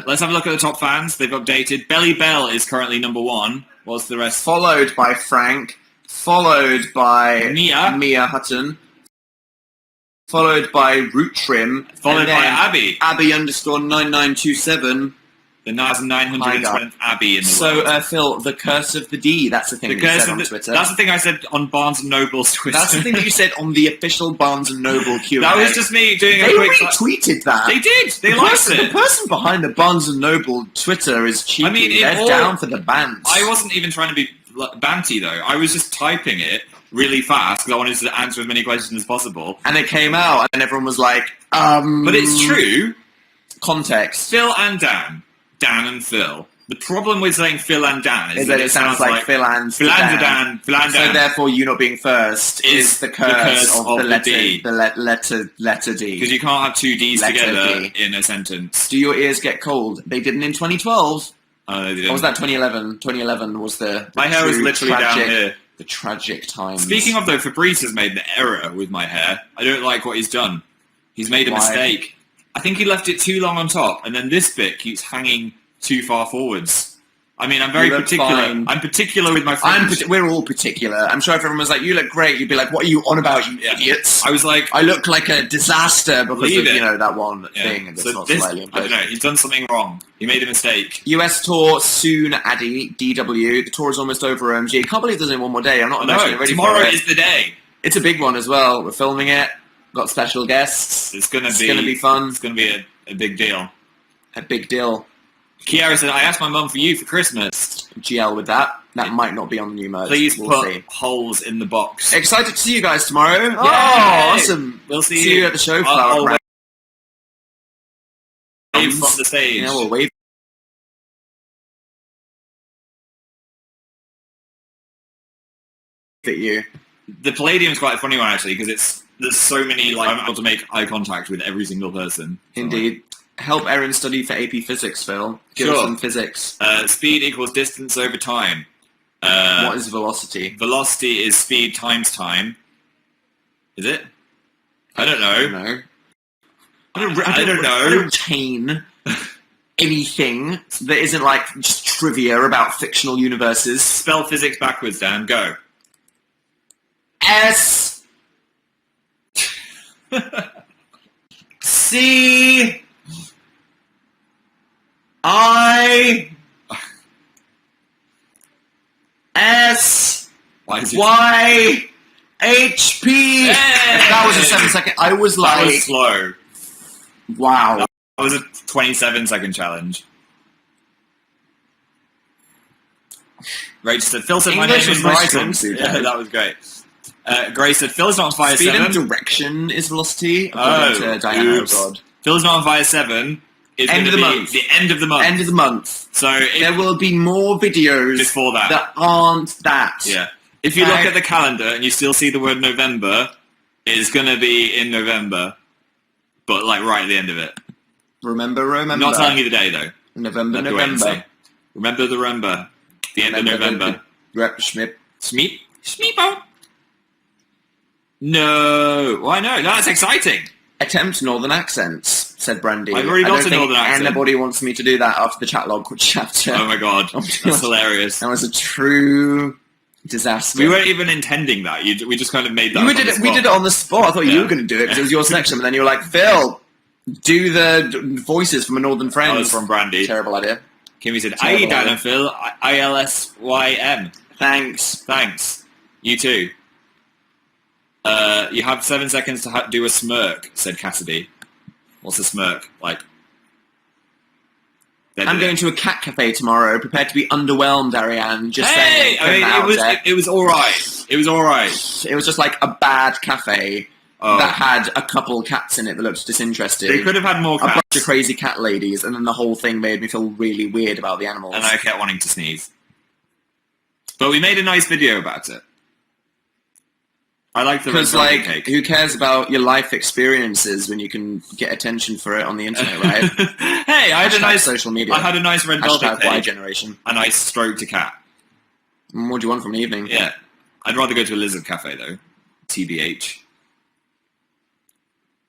Let's have a look at the top fans. They've updated. Belly Bell is currently number 1. What's the rest? Followed by Frank. Followed by Mia Hutton. Followed by Root Trim. Followed by Abby. Abby _9927. The 920th Abby in the world. So, Phil, the curse of the D, that's the thing you said on Twitter. That's the thing I said on Barnes & Noble's Twitter. That's the thing that you said on the official Barnes & Noble Q&A. That was just me doing a quick... They retweeted that. They did. They liked it. The person behind the Barnes & Noble Twitter is cheeky. I mean, they're down for the bands. I wasn't even trying to be banty, though. I was just typing it really fast because I wanted to answer as many questions as possible. And it came out, and everyone was like, But it's true. Context. Phil and Dan. Dan and Phil. The problem with saying Phil and Dan is that it sounds like Phil and Dan. So therefore, you not being first is the curse of the letter D. The letter D. Because you can't have two Ds together in a sentence. Do your ears get cold? They didn't in 2012. Oh, they didn't. Or was that 2011? 2011 was the my hair was literally down here. The tragic times. Speaking of, though, Fabrice has made an error with my hair. I don't like what he's done. He's made a mistake. I think he left it too long on top, and then this bit keeps hanging too far forwards. I mean, I'm very particular. Fine. I'm particular with my friends. We're all particular. I'm sure if everyone was like, you look great, you'd be like, what are you on about, you idiots? I was like... I look like a disaster because of, that one thing. And so not this, slightly I don't know, he's done something wrong. He made a mistake. US tour soon, Addy, DW. The tour is almost over, OMG. I can't believe there's only one more day. I'm not emotionally ready tomorrow for it. is the day. It's a big one as well. We're filming it. Got special guests. It's going to be fun. It's going to be a big deal. A big deal. Kiara said, I asked my mum for you for Christmas. GL with that. That might not be on the new merch. Please put holes in the box. Excited to see you guys tomorrow. Yay! Oh, awesome. We'll see you at the show. I'll wave from the stage. Yeah, we'll wave at you. The Palladium is quite a funny one, actually, because there's so many, I'm able to make eye contact with every single person. Indeed. Help Erin study for AP Physics, Phil. Give us some physics. Speed equals distance over time. What is velocity? Velocity is speed times time. Is it? I don't know. I don't know. I don't retain anything that isn't like just trivia about fictional universes. Spell physics backwards, Dan. Go. S C I S Y H P. That was a 7-second. I was like, that was slow. Wow. That was a 27-second challenge. Rachel said, Phil said my name is Bryson. Yeah, that was great. Grace said, Phil's not on fire 7. Speed and direction is velocity. Oh, God. Phil's not on fire 7. End of the month. The end of the month. End of the month. So there will be more videos before that aren't that. Yeah. If you look at the calendar and you still see the word November, it's going to be in November, but like right at the end of it. Remember. I'm not telling you the day though. November. The end of November. Schmeepo. No. Why no? That's exciting. Attempt northern accents, said Brandy. I've already got a northern accent. Anybody wants me to do that after the chat log chapter. Oh my god, that's hilarious. That was a true disaster. We weren't even intending that. We just kind of made that. We did it on the spot. I thought you were going to do it because it was your section, but then you were like, Phil, do the voices from a northern friend. That was from Brandy. Terrible idea. Kimmy said, "Aye, Dan and Phil, ILSYM." Thanks. You too. You have 7 seconds to do a smirk, said Cassidy. What's a smirk? Like... I'm going to a cat cafe tomorrow, prepared to be underwhelmed, Ariane. Just saying. It was all right. It was all right. It was just like a bad cafe that had a couple cats in it that looked disinterested. They could have had more cats. A bunch of crazy cat ladies, and then the whole thing made me feel really weird about the animals. And I kept wanting to sneeze. But we made a nice video about it. I like the red velvet cake. Who cares about your life experiences when you can get attention for it on the internet, right? Hey, I had a nice social media. I had a nice red velvet cake. Y generation. And I stroked a cat. What do you want from an evening? Yeah, I'd rather go to a lizard cafe though. TBH.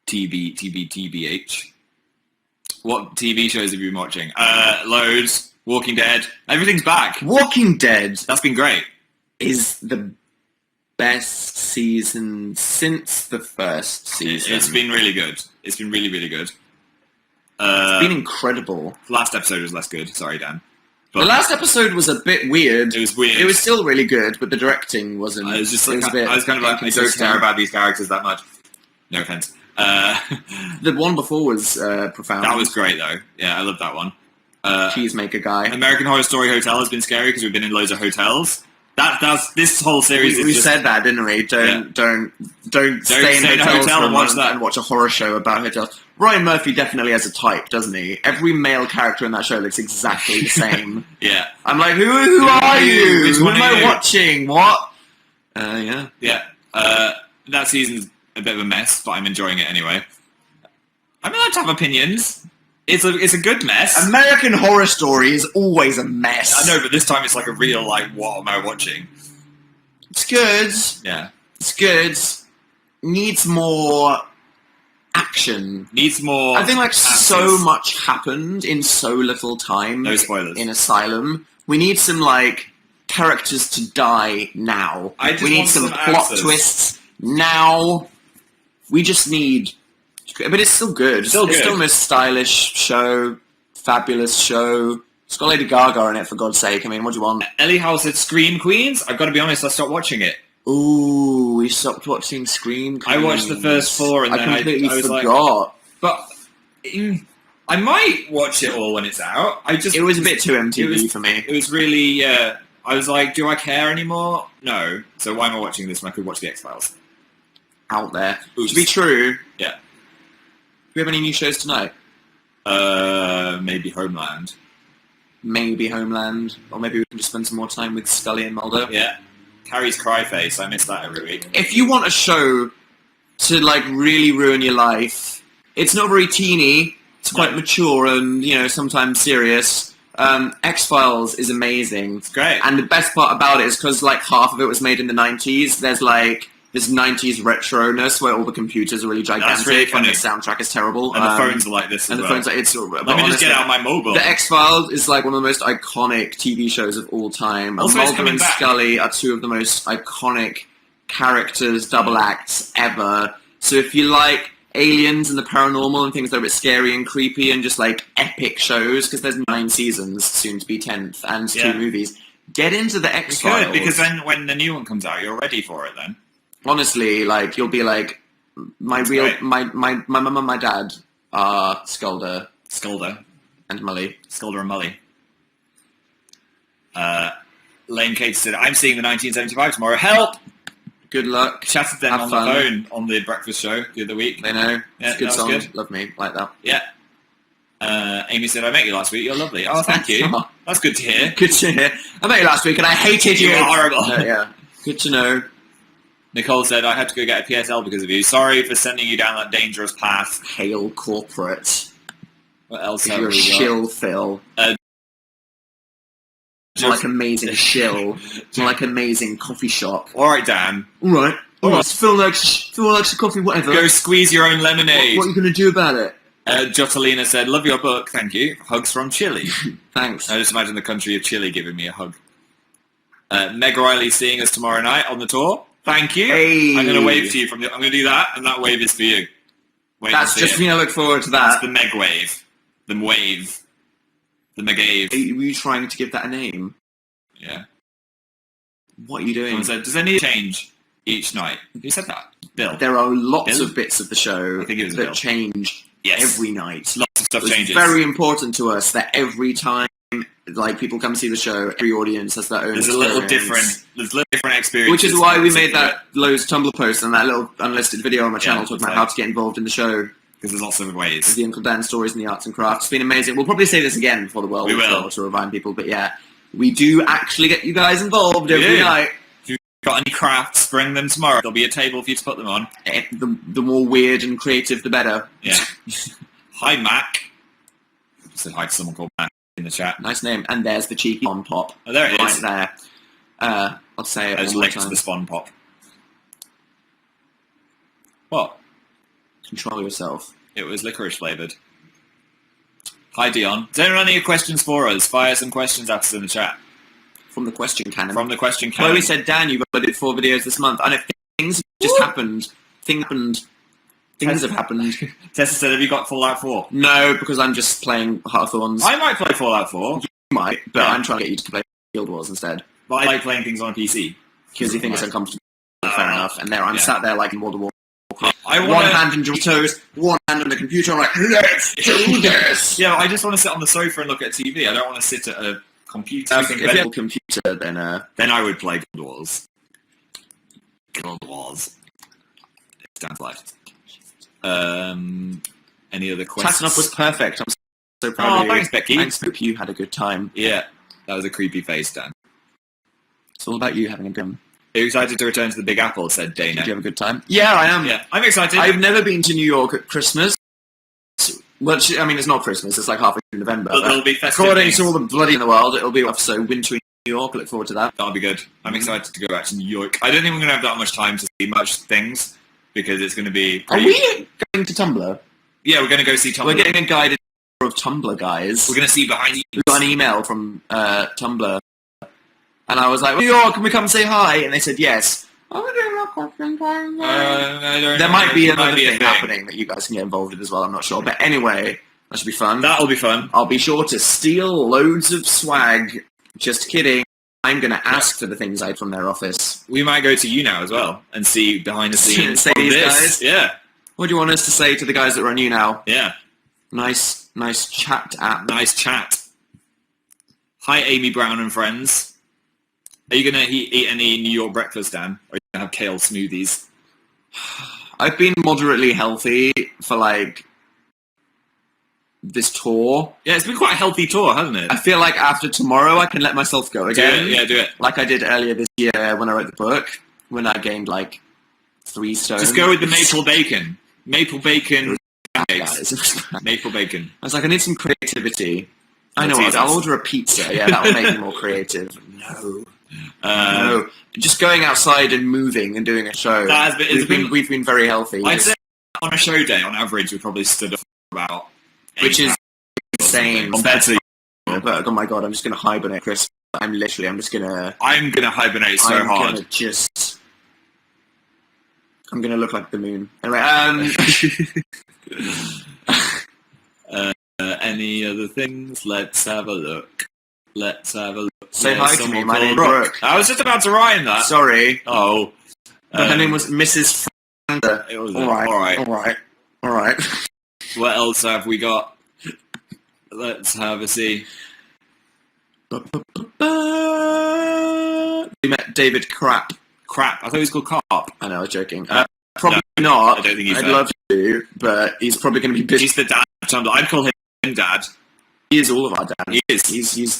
TBH. What TV shows have you been watching? Loads. Walking Dead. Everything's back. Walking Dead. That's been great. Is the best season since the first season. It's been really good. It's been really, really good. It's been incredible. The last episode was less good. Sorry, Dan. But the last episode was a bit weird. It was weird. It was still really good, but the directing wasn't. I was just like, I was kind of like, I don't care about these characters that much. No offense. The one before was profound. That was great, though. Yeah, I love that one. Cheesemaker guy. American Horror Story Hotel has been scary because we've been in loads of hotels. That's this whole series. We said that, didn't we? Don't stay in a hotel and watch that and watch a horror show about hotels. Ryan Murphy definitely has a type, doesn't he? Every male character in that show looks exactly the same. Yeah. I'm like, who are you? Which Who one am are I you? watching? What? Yeah. Yeah. That season's a bit of a mess, but I'm enjoying it anyway. I'm allowed to have opinions. It's a good mess. American Horror Story is always a mess. I know, but this time it's like a real, like, what am I watching? It's good. Yeah. It's good. Needs more action. Needs more... I think, like, answers. so much happened in so little time. No spoilers. In Asylum. We need some, like, characters to die now. We need some plot twists now. We just need... But it's still good. It's still the most stylish show, fabulous show. It's got Lady Gaga in it, for God's sake. I mean, what do you want? Ellie Howe said Scream Queens. I've got to be honest, I stopped watching it. Ooh, we stopped watching Scream Queens. I watched the first 4 and then I completely was forgot. But I might watch it all when it's out. It was a bit too MTV for me. It was really... I was like, do I care anymore? No. So why am I watching this when I could watch The X-Files? Out there. Oops. To be true... Yeah. Do we have any new shows tonight? Maybe Homeland. Maybe Homeland. Or maybe we can just spend some more time with Scully and Mulder. Yeah. Carrie's Cry Face. I miss that every week. If you want a show to, like, really ruin your life, it's not very teeny. It's quite mature and, you know, sometimes serious. X-Files is amazing. It's great. And the best part about it is because, like, half of it was made in the 90s. There's, like... this 90s retro-ness where all the computers are really gigantic. That's really funny. And the soundtrack is terrible. And the phones are like this and as the well. phones are... Let me just get out my mobile. The X-Files is like one of the most iconic TV shows of all time. Also, Mulder and Scully are two of the most iconic characters, double acts ever. So if you like aliens and the paranormal and things that are a bit scary and creepy and just like epic shows, because there's 9 seasons, soon to be 10th, and 2 movies, get into the X-Files. Good, because then when the new one comes out, you're ready for it then. Honestly, like, you'll be like, my mum and my dad are Sculder and Mully. Sculder and Mully. Lane Kate said, I'm seeing the 1975 tomorrow. Help! Good luck. Chatted them on the phone on the breakfast show the other week. They know. Yeah, it's a good song. Good. Love me. Like that. Yeah. Amy said, I met you last week. You're lovely. Oh, thank you. That's good to hear. Good to hear. I met you last week and I hated you. You were horrible. Yeah. Good to know. Nicole said, I had to go get a PSL because of you. Sorry for sending you down that dangerous path. Hail corporate. What else You're a shill, Phil. More like amazing shill. More like amazing coffee shop. All right, Dan. All right. Phil likes a coffee, whatever. Go squeeze your own lemonade. What are you going to do about it? Jotalina said, love your book, thank you. Hugs from Chile. Thanks. I just imagine the country of Chile giving me a hug. Meg Riley seeing us tomorrow night on the tour. Thank you. Hey. I'm going to wave to you I'm going to do that, and that wave is for you. That's just me. I look forward to that. That's the Meg wave. The wave. The Megave. Were you trying to give that a name? Yeah. What are you doing? Someone said, does there need to change each night? Who said that? Bill. There are lots of bits of the show I think it was that Bill. change every night. Lots of stuff It's changes. very important to us that every time like people come see the show, every audience has their own There's experience. a little different experience. Which is why we made that loads Tumblr post and that little unlisted video on my channel talking about how to get involved in the show. Because there's lots of ways. The Uncle Dan stories and the arts and crafts. It's been amazing. We'll probably say this again before the world to remind people, but yeah, we do actually get you guys involved every night. If you've got any crafts, bring them tomorrow. There'll be a table for you to put them on. The more weird and creative, the better. Yeah. Hi, Mac. I said hi to someone called Mac in the chat. Nice name. And there's the cheeky Spawn Pop. Oh, there it is. Right there. I'll say it There's one more links time. to the Spawn Pop. What? Control yourself. It was licorice flavoured. Hi, Dion. Does anyone have any questions for us? Fire some questions at us in the chat. From the question cannon. From the question cannon. Chloe said, Dan, you've got to do 4 videos this month. I know things just happened. Things have happened. Tessa said, have you got Fallout 4? No, because I'm just playing Heart of Thorns. I might play Fallout 4. You might, but I'm trying to get you to play Guild Wars instead. But I like playing things on a PC. Because you think it's uncomfortable. Fair enough. And there I'm sat there like in World of Warcraft. One hand in Doritos, one hand on the computer. I'm like, let's do this. Yeah, I just want to sit on the sofa and look at TV. I don't want to sit at a computer. If you had a computer, then I would play Guild Wars. Guild Wars. Stands life. Any other questions? Chatting up was perfect. I'm so proud of you. Thanks, Becky. Thanks, hope you had a good time. Yeah, that was a creepy face, Dan. It's all about you having a good time. Are you excited to return to the Big Apple, said Dana. Did you have a good time? Yeah, I am. Yeah, I'm excited. I've never been to New York at Christmas. Well, I mean, it's not Christmas. It's like halfway through November. But there'll be festive according things. to all the bloody in the world, it'll be off. So wintry New York. I look forward to that. That'll be good. I'm excited to go back to New York. I don't think we're going to have that much time to see much things because it's going to be Are we going to Tumblr? Yeah, we're going to go see Tumblr. We're getting a guided tour of Tumblr, guys. We're going to see behind you. We got an email from Tumblr. And I was like, New York, can we come say hi? And they said yes. There might be another thing happening that you guys can get involved with as well. I'm not sure. But anyway, that should be fun. That'll be fun. I'll be sure to steal loads of swag. Just kidding. I'm going to ask for the things I had from their office. We might go to Younow as well and see behind the scenes. Say these guys? Yeah. What do you want us to say to the guys that run Younow? Yeah. Nice chat app. Nice chat. Hi, Amy Brown and friends. Are you going to eat any New York breakfast, Dan? Or are you going to have kale smoothies? I've been moderately healthy for, like, this tour. Yeah, it's been quite a healthy tour, hasn't it? I feel like after tomorrow I can let myself go again. Do it. Like I did earlier this year when I wrote the book, when I gained, like, 3 stones. Just go with the maple bacon. Maple bacon. Maple bacon. I was like, I need some creativity. I know what, I'll order a pizza. Yeah, that'll make me more creative. No. Just going outside and moving and doing a show. We've been very healthy. I'd say on a show day, on average, we probably stood up for about... Which is insane. Compared to... But, oh my god, I'm just going to hibernate, Chris. I'm just going to... I'm going to hibernate so hard. I'm going to look like the moon. Anyway, any other things? Let's have a look. Say hi to me, my name's Brooke. I was just about to write in that. Sorry. Oh. Her name was Mrs. Franda. It was Alright. What else have we got? Let's have a see. We met David Crap. I thought he was called Carp. I know, I was joking. Probably not. I don't think he's I'd love to, but he's probably going to be busy. He's the dad of Tumblr. I'd call him Dad. He is all of our dads. He is.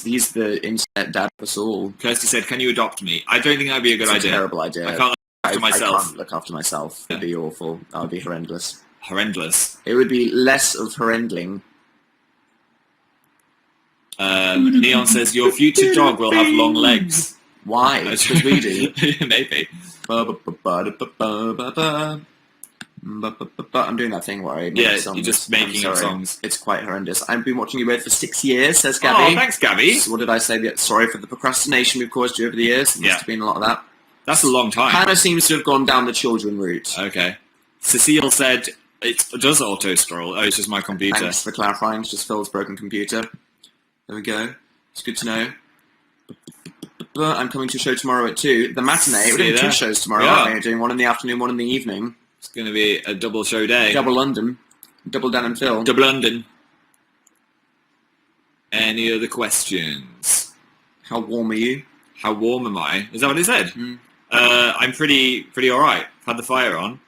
He's the internet dad of us all. Kirsty said, can you adopt me? I don't think that would be a good idea. It's a terrible idea. I can't look after myself. I can't look after myself. It'd be awful. That would be horrendous. Horrendous. It would be less of horrendling. Neon says, your future dog will have long legs. Why? Because we do. Maybe. I'm doing that thing where I make songs. You're just making up songs. It's quite horrendous. I've been watching you both for 6 years, says Gabby. Oh, thanks, Gabby. So what did I say? Sorry for the procrastination we've caused you over the years. There must have been a lot of that. That's a long time. Hannah seems to have gone down the children route. Okay. Cecile said, it does auto-scroll. Oh, it's just my computer. Thanks for clarifying. It's just Phil's broken computer. There we go. It's good to know. I'm coming to a show tomorrow at 2. The matinee. We're doing 2 shows tomorrow, aren't we? We're doing one in the afternoon, one in the evening. It's going to be a double show day. Double London. Double Dan and Phil. Double London. Any other questions? How warm are you? How warm am I? Is that what it said? I'm pretty alright. Had the fire on.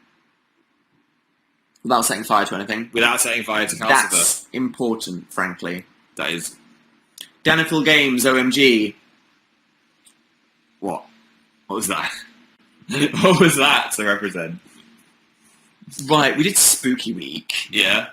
Without setting fire to anything. Without setting fire to Calcifer. That's important, frankly. That is. Danifil Games, OMG. What? What was that? What was that to represent? Right, we did Spooky Week. Yeah.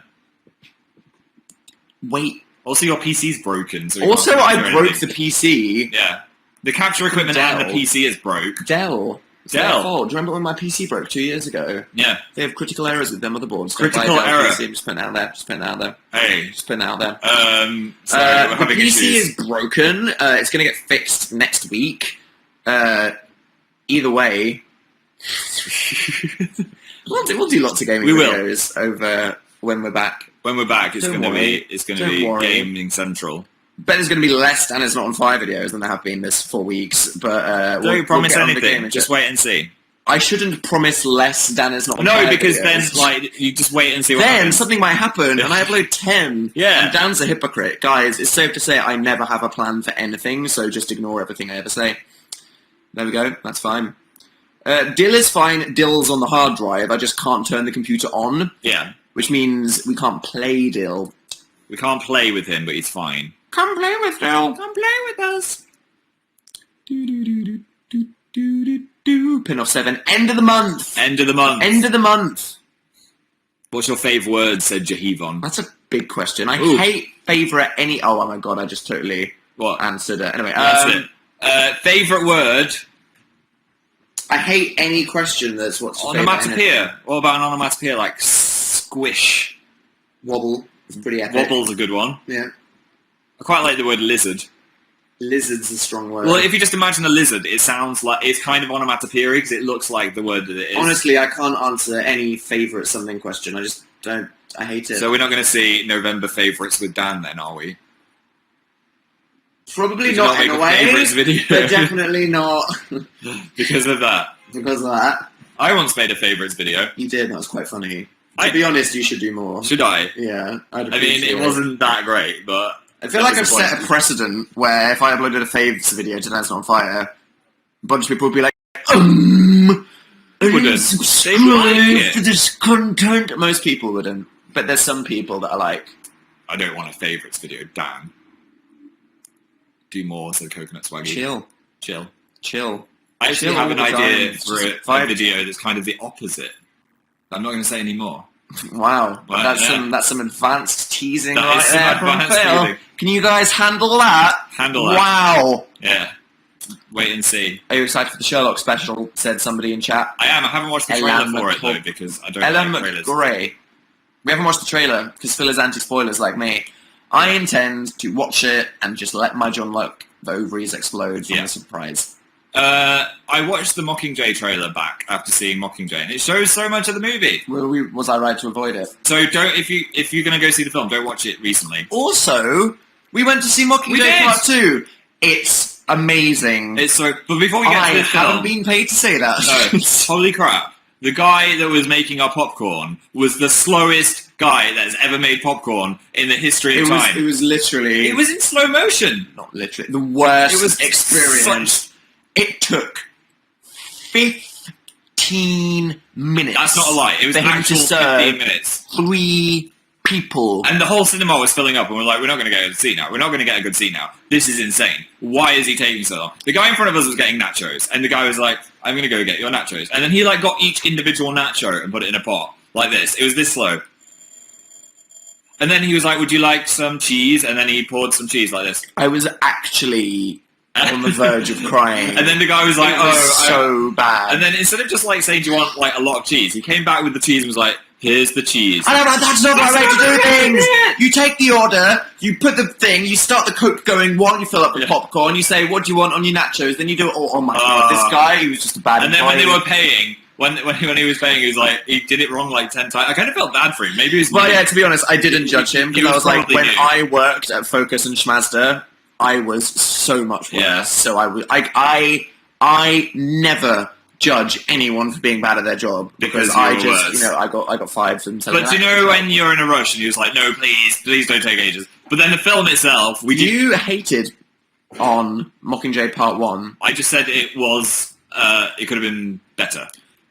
Wait. Also, your PC's broken. So also, I broke the PC. Yeah. The capture equipment and the PC is broke. Dell. It's their Dell. fault. Do you remember when my PC broke 2 years ago? Yeah. They have critical errors with their motherboards. Critical error. PC. Just putting it out there. Just putting it out there. Hey. Just putting it out there. Sorry, we're the having PC issues. is broken. It's going to get fixed next week. Either way, we'll do lots of gaming videos over when we're back. When we're back, it's going to be worry. Gaming Central. Bet there's going to be less Dan Is Not On Fire videos than there have been this 4 weeks, but don't promise we'll get on the anything. game Just wait and see. I shouldn't promise less Dan Is Not On Fire No, because videos. then like you just wait and see what then happens. something might happen, and I upload 10. Yeah. And Dan's a hypocrite. Guys, it's safe to say I never have a plan for anything, so just ignore everything I ever say. There we go. That's fine. Dill is fine. Dill's on the hard drive. I just can't turn the computer on. Yeah. Which means we can't play Dill. We can't play with him, but he's fine. Come play with Dill. Come play with us. Pin off 7. End of the month. End of the month. End of the month. What's your favourite word? Said Jahivon. That's a big question. I hate favourite any... Oh my god, I just totally answered it. Anyway, that's it. Favourite word? I hate any question that's what's your favourite onomatopoeia. What about an onomatopoeia like squish? Wobble. It's pretty epic. Wobble's a good one. Yeah. I quite like the word lizard. Lizard's a strong word. Well, if you just imagine a lizard, it sounds like it's kind of onomatopoeia because it looks like the word that it is. Honestly, I can't answer any favourite something question. I just don't. I hate it. So we're not going to see November favourites with Dan then, are we? Probably not in a way, but definitely not because of that. Because of that. I once made a favourites video. You did. That was quite funny. To be honest, you should do more. Should I? Yeah. I mean, it wasn't that great, but I feel like I've set a precedent where if I uploaded a faves video to Dance Not On Fire, a bunch of people would be like, wouldn't. Subscribe to this content. Most people wouldn't, but there's some people that are like, I don't want a favourites video, Dan. Do more, so coconut swaggy. Chill. I actually have an idea for a video that's kind of the opposite. I'm not going to say any more. Wow, But, that's some advanced teasing That is some right there. advanced teasing. Can you guys handle that? Handle that. Wow. Yeah. Wait and see. Are you excited for the Sherlock special? Said somebody in chat. I am. I haven't watched the trailer for it though because I don't like trailers. Gray. We haven't watched the trailer because Phil is anti-spoilers like me. I intend to watch it and just let my John Luck ovaries explode from the surprise. I watched the Mockingjay trailer back after seeing Mockingjay, and it shows so much of the movie. Was I right to avoid it? So don't if you're going to go see the film, don't watch it recently. Also, we went to see Mockingjay Part 2. It's amazing. It's so. But before we get to the film, I haven't been paid to say that. No, holy crap! The guy that was making our popcorn was the slowest guy that has ever made popcorn in the history of time. It was literally. It was in slow motion. Not literally. The worst It was experience. It took 15 minutes. That's not a lie. It was actual 15 minutes. 3 people. And the whole cinema was filling up, and we're like, we're not going to get a good seat now. We're not going to get a good seat now. This is insane. Why is he taking so long? The guy in front of us was getting nachos, and the guy was like, I'm going to go get your nachos. And then he like got each individual nacho and put it in a pot, like this. It was this slow. And then he was like, would you like some cheese? And then he poured some cheese like this. I was actually on the verge of crying. And then the guy was like, so bad. And then instead of just like saying, do you want like a lot of cheese? He came back with the cheese and was like, here's the cheese. I don't know, that's not the right way to do things. You take the order, you put the thing, you start the Coke going while you fill up the popcorn, you say, what do you want on your nachos? Then you do it all. Oh my god, this guy, he was just a bad And then when they were paying, when he was paying, he was like, he did it wrong like 10 times. I kind of felt bad for him. Maybe it was Well, yeah, to be honest, I didn't judge him, because I was like, when I worked at Focus and Schmazda, I was so much worse. Yeah. So I never judge anyone for being bad at their job because Because I you're just, worse. you know, I got 5s and telling But do you know when you're in a rush and you're just like, no, please don't take ages. But then the film itself, you hated on Mockingjay Part 1. I just said it was, it could have been better.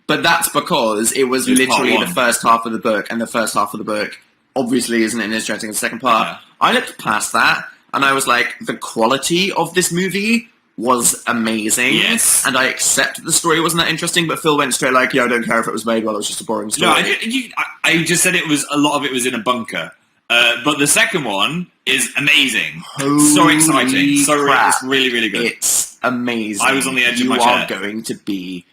But that's because it was Part literally the 1. first half of the book, and the first half of the book obviously isn't as interesting as the second part. Yeah. I looked past that, and I was like, the quality of this movie was amazing. Yes. And I accept the story wasn't that interesting, but Phil went straight like, yeah, I don't care if it was made well, it was just a boring story. No, I just said it was, a lot of it was in a bunker. But the second one is amazing. So exciting. So crap. it's really, really good. It's amazing. I was on the edge of my You chair. are going to be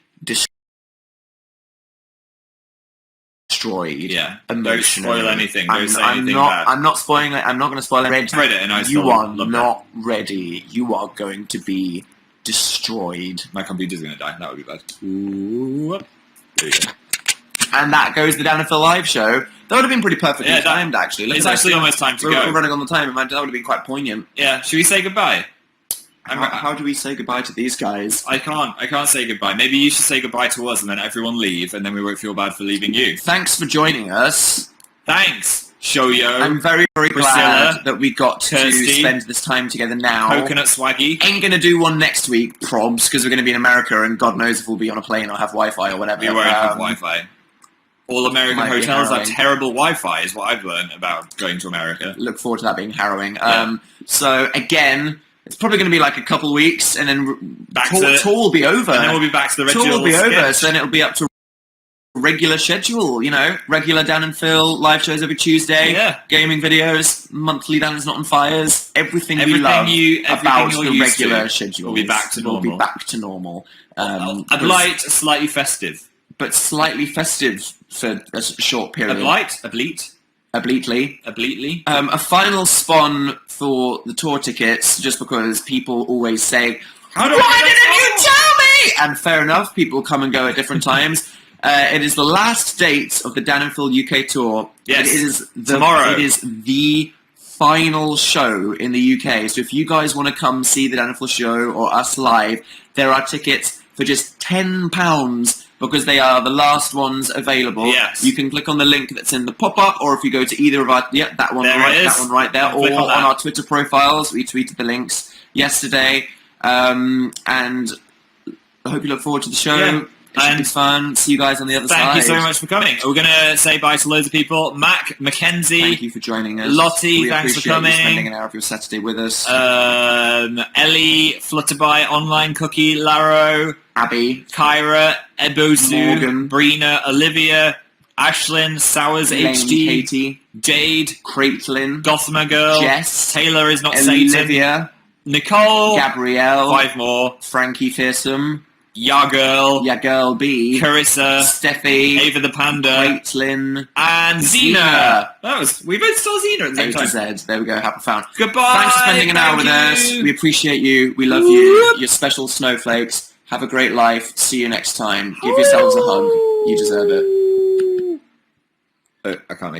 destroyed. Yeah. Emotionally. Don't spoil anything. Don't say anything bad. I'm not spoiling it. I'm not going to spoil it. Read it and I You still are loved not ready. You are going to be destroyed. it. My computer's going to die. That would be bad. Ooh. There you go. And that goes the Dan and Phil live show. That would have been pretty perfectly Yeah, timed, actually. Look It's at actually this. almost time to We're go. running on the time. That would have been quite poignant. Yeah. Should we say goodbye? How do we say goodbye to these guys? I can't say goodbye. Maybe you should say goodbye to us and then everyone leave and then we won't feel bad for leaving you. Thanks for joining us. Thanks, Shoyo. I'm very, very Priscilla, glad that we got to Kirsty, spend this time together now. Coconut Swaggy. Ain't going to do one next week, probs, because we're going to be in America and God knows if we'll be on a plane or have Wi-Fi or whatever. We won't have Wi-Fi. All American might be hotels have harrowing. terrible Wi-Fi is what I've learned about going to America. Look forward to that being harrowing. Yeah. So, again, it's probably going to be like a couple weeks and then Back tour will be over. And then we'll be back to the Tour original will be over, sketch. so then it'll be up to regular schedule, you know, regular Dan and Phil, live shows every Tuesday, Yeah. gaming videos, monthly Dan's Not on Fires, everything you Everything love everything about you're the used to regular schedule will be back to will be normal. back to normal. A blight, slightly festive. But slightly festive for a short period. A blight, a bleat, Obliquely. a bleatly. A final spawn for the tour tickets, just because people always say, How do "Why didn't you tell me?" And fair enough, people come and go at different times. It is the last date of the Dan and Phil UK tour. Yes, it is tomorrow. It is the final show in the UK. So if you guys want to come see the Dan and Phil show or us live, there are tickets for just £10. Because they are the last ones available. Yes. You can click on the link that's in the pop-up, or if you go to either of our... Yeah, that one There right, it is. that one right there. Or Click on that. on our Twitter profiles. We tweeted the links yesterday. And I hope you look forward to the show. Yeah. It should be And fun. See you guys on the other side. Thank you so much for coming. We're going to say bye to loads of people. Mac, Mackenzie, Thank you for joining us. Lottie, we thanks for appreciate coming. You spending an hour of your Saturday with us. Ellie, Flutterby, Online Cookie, Laro, Abby, Kyra, Ebosu, Morgan, Brina, Olivia, Ashlyn, Sowers Elaine, HD, Katie, Jade, Caitlin, Gossamer Girl, Jess, Taylor is not Satan, Olivia, Nicole, Gabrielle, 5 more, Frankie Fearsome, Ya Girl, Ya Girl B, Carissa, Steffi, Ava the Panda, Caitlin, and Xena. We both saw Xena at the A same to time. Z. There we go. Happy found. Goodbye. Thanks for spending an hour with us. We appreciate you. We love you. You're special snowflakes. Have a great life. See you next time. Give yourselves a hug. You deserve it. I can't make